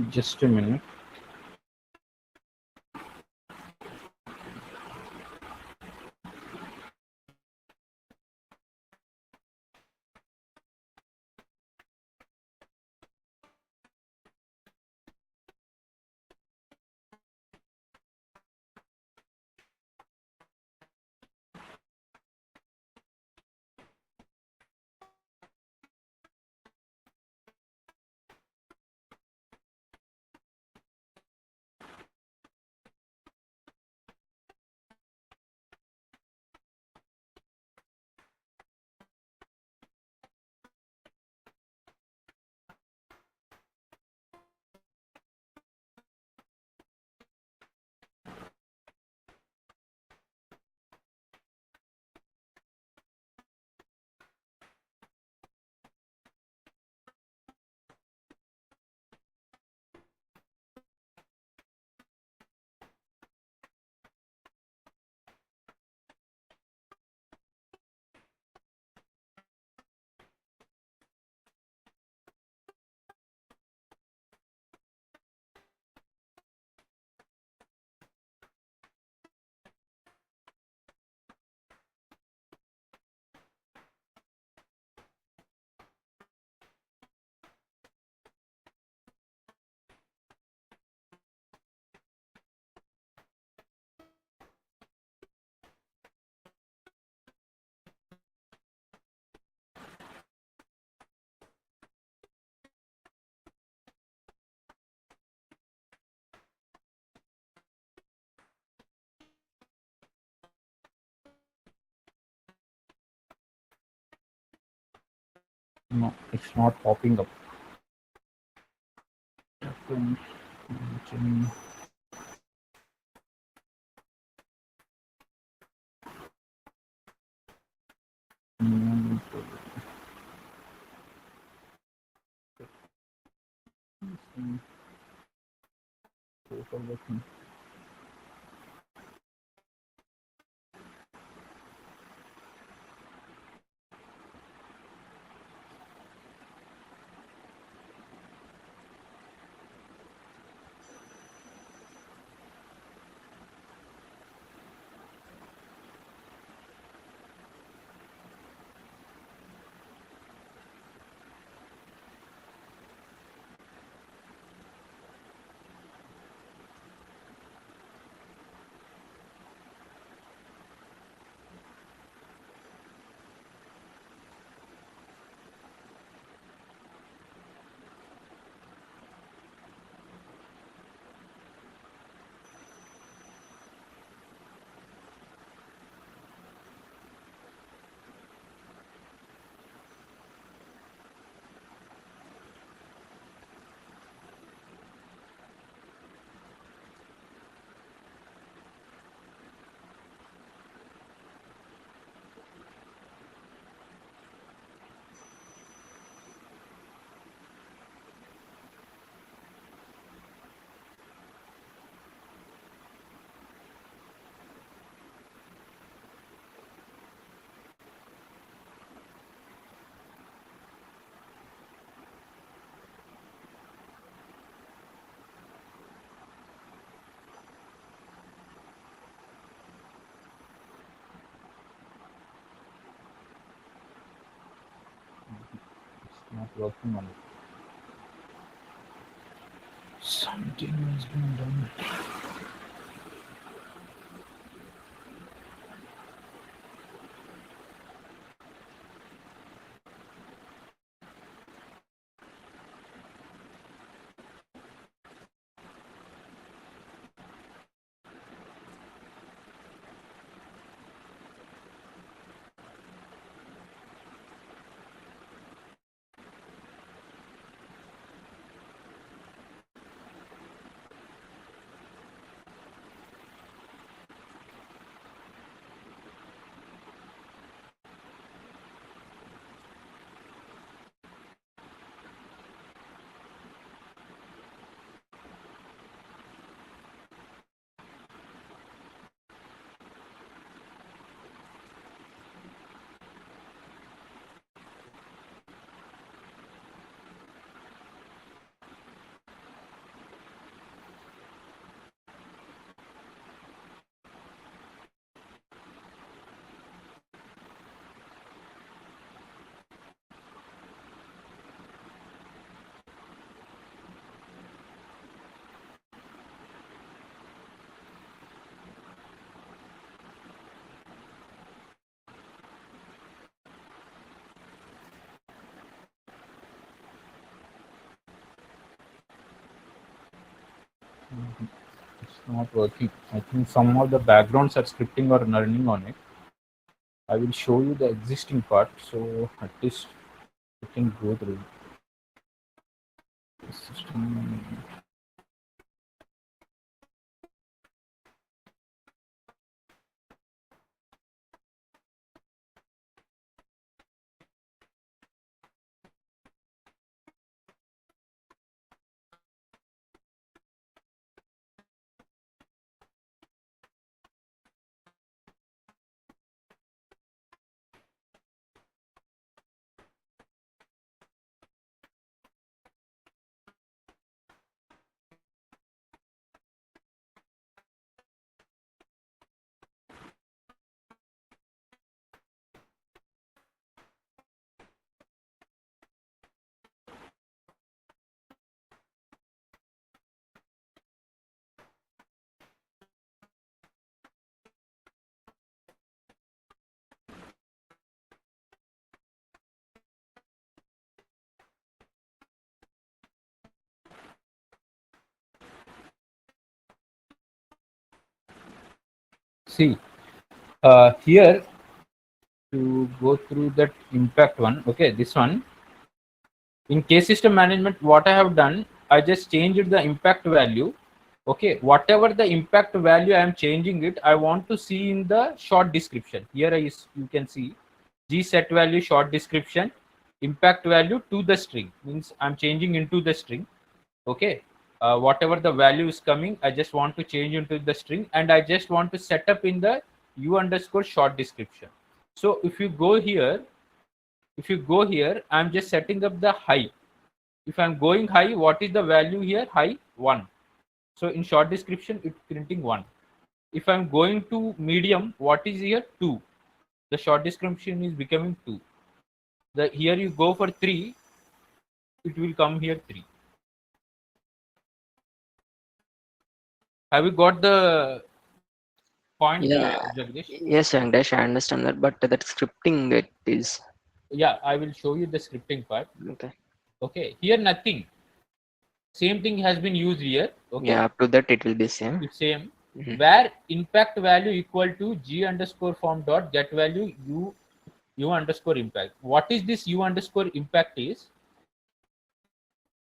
Just a minute. No, it's not popping up. working on it. Something has been done. It's not working. I think some of the backgrounds are scripting or running on it. I will show you the existing part, so at least you can go through the system. See, here to go through that impact one. Okay, this one. In case system management, what I have done, I just changed the impact value. Okay, whatever the impact value I am changing it, I want to see in the short description. Here you can see G set value short description, impact value to the string, means I'm changing into the string. Okay, whatever the value is coming, I just want to change into the string, and I just want to set up in the u underscore short description. So if you go here, I'm just setting up the high. If I'm going high, what is the value here? High 1. So in short description, it's printing 1. If I'm going to medium, what is here? 2. The short description is becoming 2. Here you go for 3, it will come here 3. Have you got the point, Yeah, Jagdish? yes, Venkatesh, I understand that, but that scripting it is Yeah, I will show you the scripting part. okay. Okay, here nothing. Same thing has been used here. Okay, Yeah, up to that it will be same. it's same. Mhm. Where impact value equal to g underscore form dot get value u underscore impact. What is this u underscore impact is?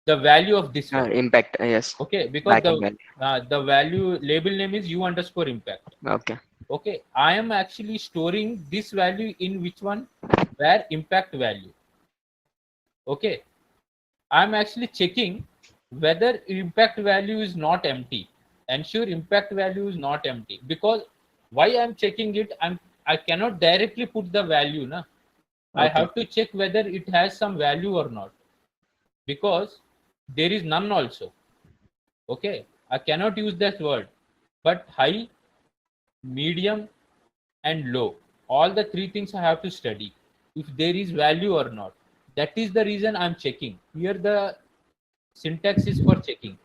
The value of this one. Impact, yes, Okay, because backend value. the value label name is u underscore impact. Okay, Okay, I am actually storing this value in which one? Where impact value. Okay, I'm actually checking whether impact value is not empty. Ensure impact value is not empty, because why I'm checking it, I cannot directly put the value na. I okay, have to check whether it has some value or not, because there is none also. Okay, I cannot use that word, but high, medium, and low, all the three things I have to study if there is value or not. That is the reason I'm checking. Here the syntax is for checking.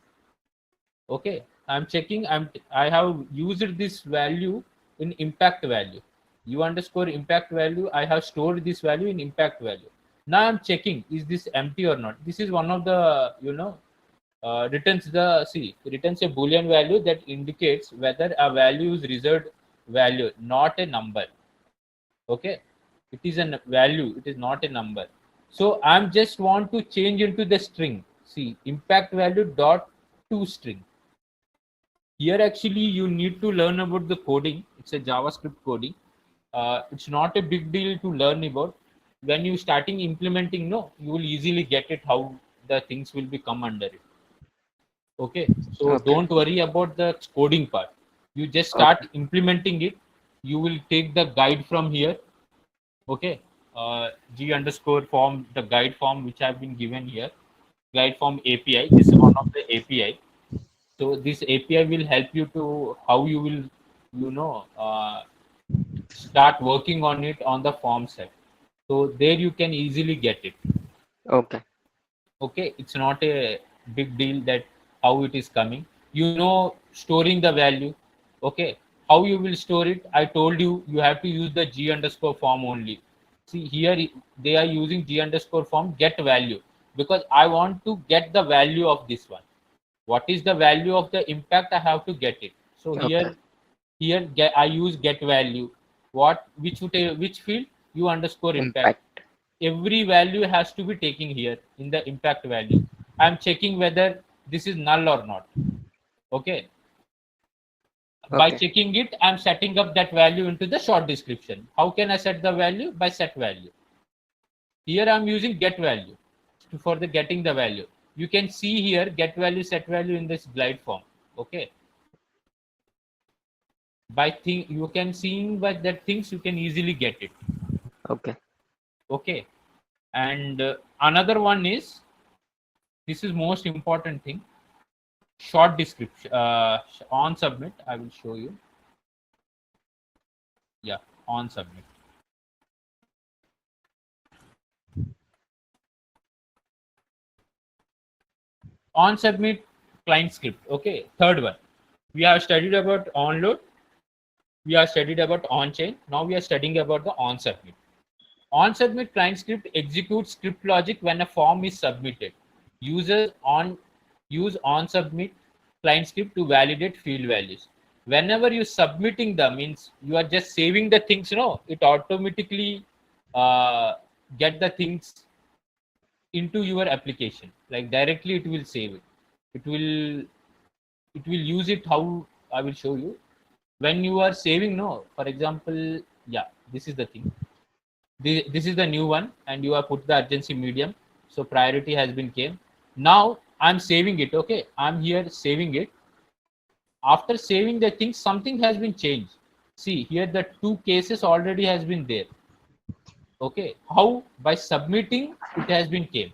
Okay, I'm checking. I have used this value in impact value. U underscore impact value. I have stored this value in impact value. Now I'm checking, is this empty or not. This is one of the, returns a boolean value that indicates whether a value is reserved value, not a number. Okay, it is a value, it is not a number. So I'm just want to change into the string. See, impact value dot to string. Here actually you need to learn about the coding. It's a JavaScript coding. It's not a big deal to learn about. When you starting implementing, no, you will easily get it how the things will become under it. Okay, so Okay. don't worry about the coding part. You just start Okay. implementing it. You will take the guide from here. Okay, g underscore form, the guide form which have been given here, guide form API. This is one of the API. So this API will help you to how you will, you know, start working on it on the form set. So there you can easily get it. Okay. Okay, it's not a big deal that how it is coming. You know, storing the value. Okay, how you will store it? I told you you have to use the g underscore form only. See here they are using g underscore form get value because I want to get the value of this one. What is the value of the impact? I have to get it. So Okay. here get, I use get value. What which field? U underscore impact. Impact. Every value has to be taken here in the impact value. I'm checking whether this is null or not. Okay, by Okay. checking it I'm setting up that value into the short description. How can I set the value? By set value. Here I'm using get value for the getting the value. You can see here get value set value in this glide form. Okay, by thing you can see by that things you can easily get it. Okay. Okay, and another one is, this is most important thing, short description. On submit I will show you. Yeah, on submit. On submit client script. Okay, third one, we have studied about on load, we have studied about on chain, now we are studying about the on submit. On submit client script executes script logic when a form is submitted. Users on use on submit client script to validate field values. Whenever you submitting them means you are just saving the things. It automatically uh, get the things into your application. Like directly, it will save it. It will use it. How I will show you. When you are saving, no, for example, yeah, this is the thing. This is the new one and you have put the urgency medium, so priority has been came. Now I'm saving it. Okay, I'm here saving it. After saving the thing something has been changed. See here the two cases already has been there. Okay, how? By submitting it has been came.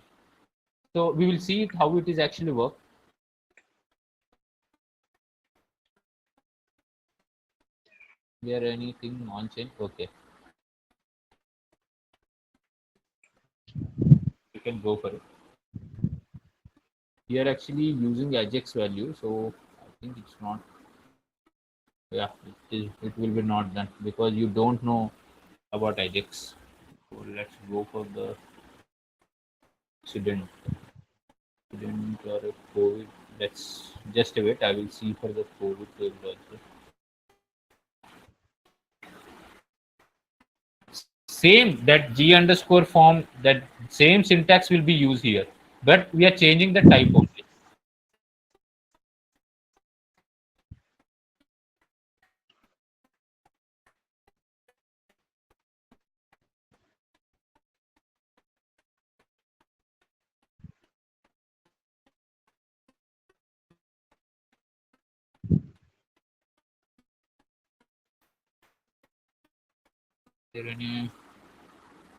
So we will see it how it is actually work. There anything on chain? Okay, you can go for it. Here actually using ajax value, so I think it's not. Yeah, it will be not done because you don't know about ajax. So let's go for the accident. Accident or a COVID. Let's just wait. I will see for the COVID table also. Same that g underscore form, that same syntax will be used here, but we are changing the type only. There any?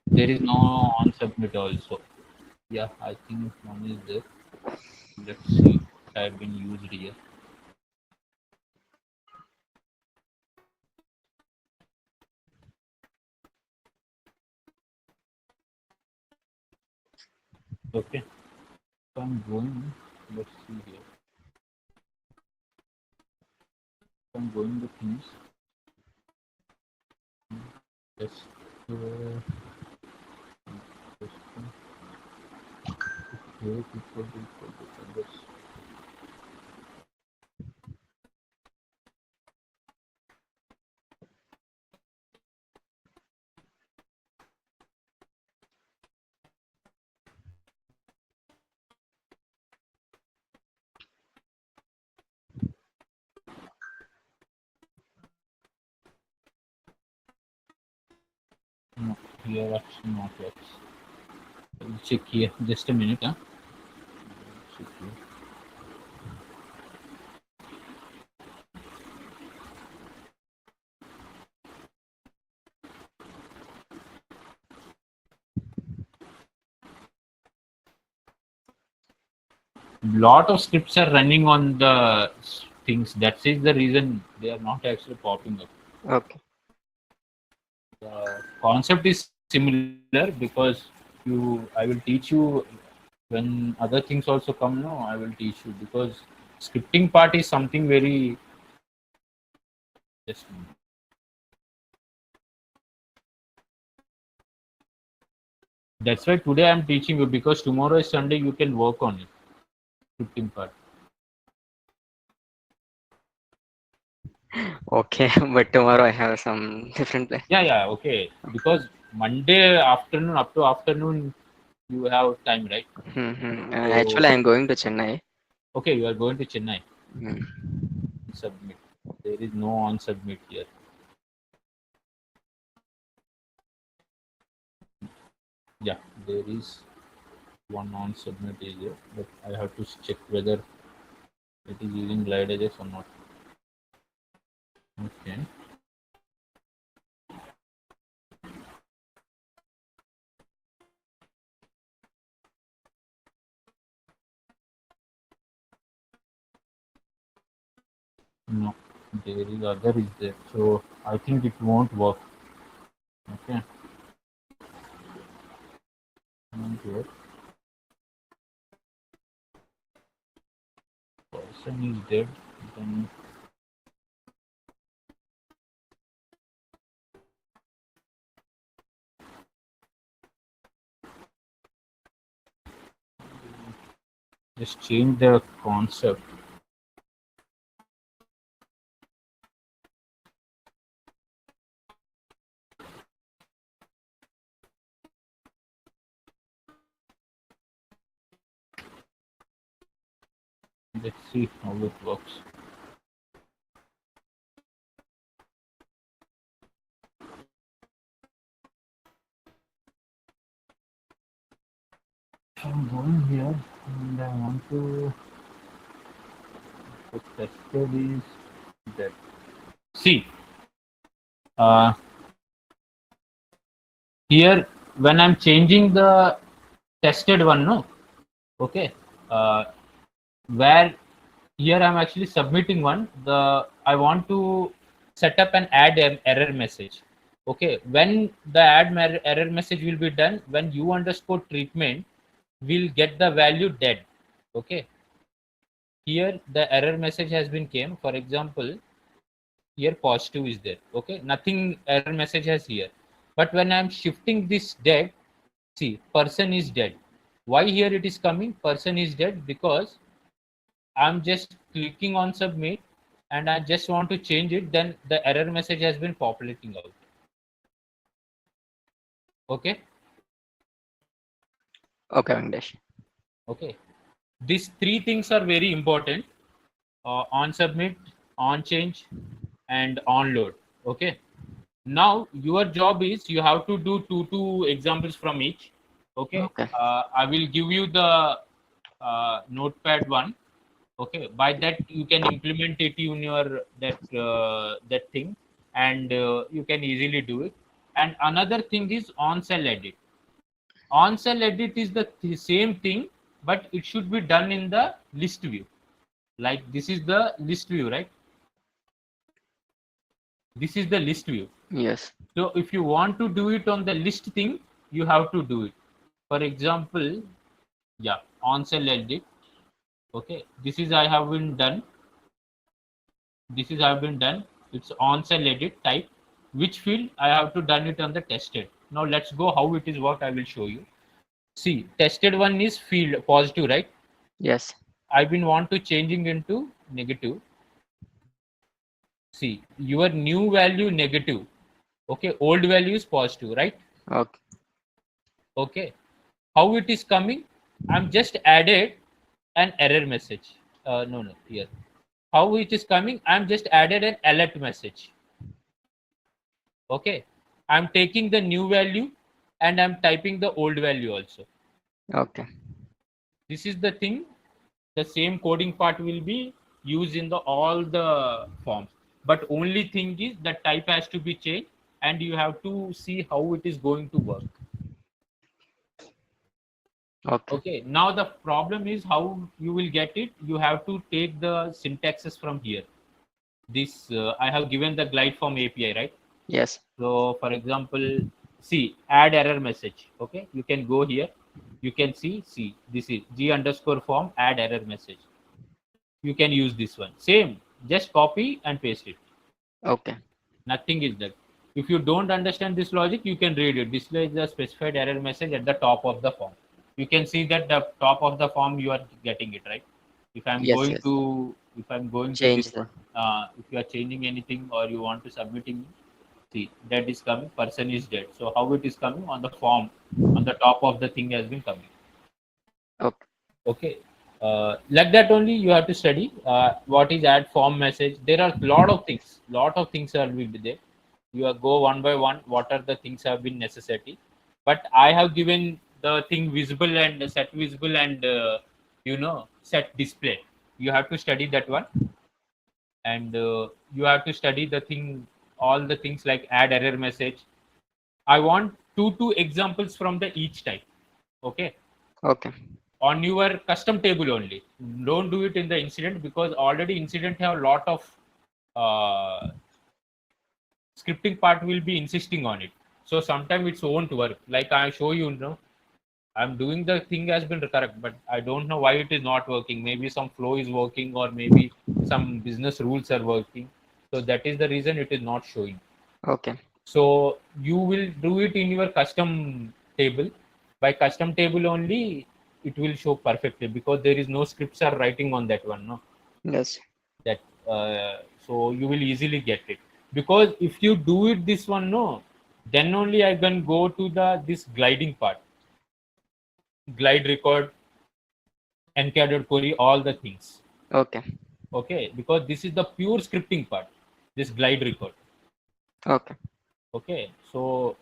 There is no on submit also. Yeah, I think one is there. Let's see what have been used here. Okay, so I'm going. Let's see here. I'm going the things. Yes. Uh, yes. Okay, this. No, here actually not yet. I'll check here. Just a minute, huh? Check here. Lot of scripts are running on the things. That is the reason they are not actually popping up. Okay. The concept is similar because I will teach you when other things also come. No, I will teach you because scripting part is something very just. That's why today I'm teaching you because tomorrow is Sunday. You can work on it. Scripting part. Okay, but tomorrow I have some different plan. Yeah, yeah, okay. Because Monday afternoon up to afternoon you have time, right? So Actually, I'm going to Chennai. okay, you are going to Chennai. Hmm. Submit. There is no on submit here. Yeah, there is one on submit is here, but I have to check whether it is using glide edges or not. Okay. No, there is other is there. So I think it won't work. Okay. Won't work. Person is dead. Then just change the concept. Let's see how it works. I'm going here and I want to put tested is that. See, uh, here when I'm changing the tested one, no, okay, uh, where here I'm actually submitting one. I want to set up an add error message. Okay, when the error message will be done, when u underscore treatment will get the value dead. Okay, here the error message has been came. For example, here positive is there. Okay, nothing error message has here. But when I'm shifting this dead, see person is dead. Why here it is coming person is dead? Because I'm just clicking on submit and I just want to change it, then the error message has been populating out. Okay, Okay, Venkatesh. okay. These three things are very important: on submit, on change, and on load. Okay. Now your job is you have to do two examples from each. Okay. Okay. I will give you the notepad one. Okay, by that you can implement it in your that thing, and you can easily do it. And another thing is on cell edit. On cell edit is the same thing, but it should be done in the list view. Like this is the list view, right? This is the list view. Yes. So if you want to do it on the list thing, you have to do it. For example, Yeah, on cell edit. Okay, this is I have been done. This is have been done. It's on cell edit type. Which field I have to done it on the tested. Now let's go how it is worked. I will show you. See, tested one is field positive, right? Yes. I've been want to changing into negative. See, your new value negative. Okay, old value is positive, right? Okay. Okay, how it is coming? I'm just added an error message. No, here. How it is coming? I'm just added an alert message. Okay, I'm taking the new value and I'm typing the old value also. Okay. This is the thing. The same coding part will be used in the all the forms, but only thing is the type has to be changed and you have to see how it is going to work. Okay. Okay, now the problem is how you will get it. You have to take the syntaxes from here. This I have given the glide form API, right? Yes. So for example, see add error message. Okay, you can go here. You can see this is g underscore form add error message. You can use this one. Same, just copy and paste it. Okay. Nothing is that. If you don't understand this logic, you can read it. Display the specified error message at the top of the form. You can see that the top of the form you are getting it right. If I'm Yes. going Yes. to this Change one, the. if you are changing anything or you want to submitting, see that is coming. Person is dead. So how it is coming on the form, on the top of the thing has been coming. Okay. Okay, like that only you have to study what is add form message. There are lot of things are will be there. You are go one by one what are the things have been necessity, but I have given the thing visible and set visible and set display. You have to study that one, and you have to study the thing, all the things like add error message. I want two examples from the each type. Okay, Okay. on your custom table only. Don't do it in the incident because already incident have a lot of uh, scripting part will be insisting on it. So sometimes it won't work. Like I show you, I'm doing the thing has been correct, but I don't know why it is not working. Maybe some flow is working or maybe some business rules are working. So that is the reason it is not showing. Okay. So you will do it in your custom table. By custom table only, it will show perfectly because there is no scripts are writing on that one. No, Yes. that so you will easily get it. Because if you do it this one, no, then only I can go to the this gliding part, glide record, encoded query, all the things. Okay. Okay, because this is the pure scripting part. This glide record. Okay. Okay, so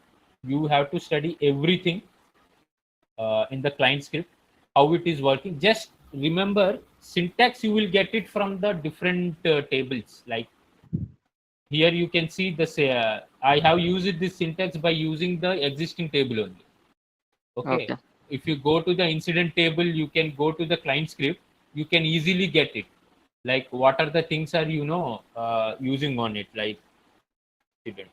you have to study everything in the client script, how it is working. Just remember syntax you will get it from the different tables. Like here you can see this. I have used this syntax by using the existing table only. Okay, Okay. if you go to the incident table, you can go to the client script. You can easily get it. Like what are the things are using on it, like incident.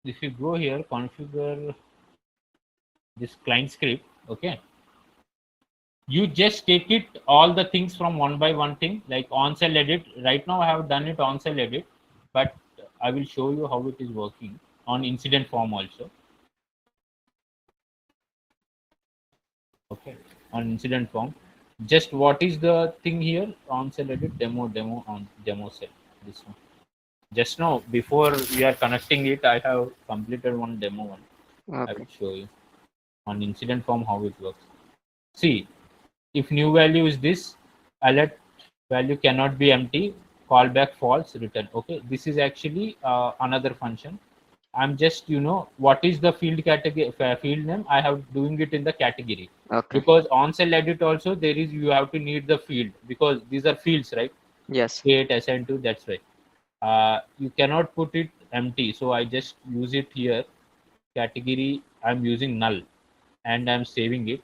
If you go here, configure this client script. Okay, you just take it all the things from one by one thing like on cell edit. Right now I have done it on cell edit, but I will show you how it is working on incident form also. Okay, on incident form, just what is the thing here, on cell edit demo on demo cell, this one. Just now before we are connecting it, I have completed one demo one. I Okay. will show you on incident form how it works. See, if new value is this, alert value cannot be empty, callback false, return. Okay, this is actually another function. I'm just what is the field category, field name I have doing it in the category. Okay. Because on cell edit also there is, you have to need the field because these are fields, right? Yes. Create assign to, that's right. You cannot put it empty, so I just use it here. Category, I'm using null, and I'm saving it.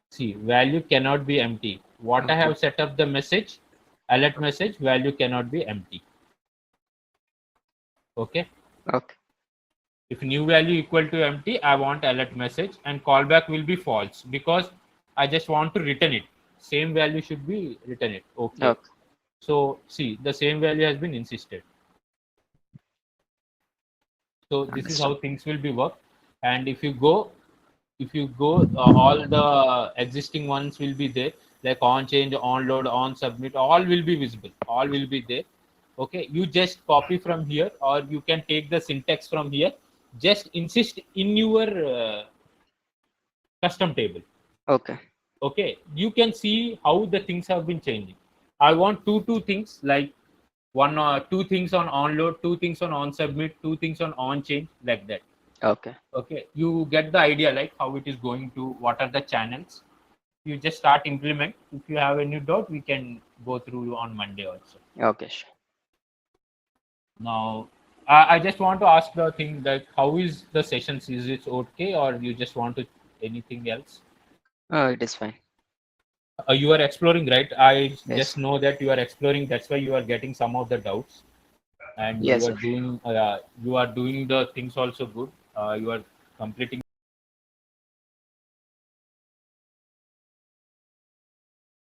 See, value cannot be empty. What I Okay. have set up the message, alert message, value cannot be empty. Okay. Okay. If new value equal to empty, I want alert message, and callback will be false because I just want to return it. Same value should be return it. Okay. Okay. So see, the same value has been insisted. So this is how Understood. things will be work. And if you go, all the existing ones will be there, like on change, on load, on submit, all will be visible, all will be there. Okay, you just copy from here, or you can take the syntax from here, just insist in your custom table. Okay. Okay, you can see how the things have been changing. I want two things, like one or two things on load, two things on submit, two things on change, like that. Okay. Okay, you get the idea, like how it is going to, what are the channels. You just start implement. If you have any doubt, we can go through on Monday also. Okay. Sure. Now, I just want to ask the thing, that how is the sessions, is it okay, or you just want to anything else? It is fine. You are exploring, right? I Yes. just know that you are exploring, that's why you are getting some of the doubts, and Yes. Sir. you are doing the things also good. You are completing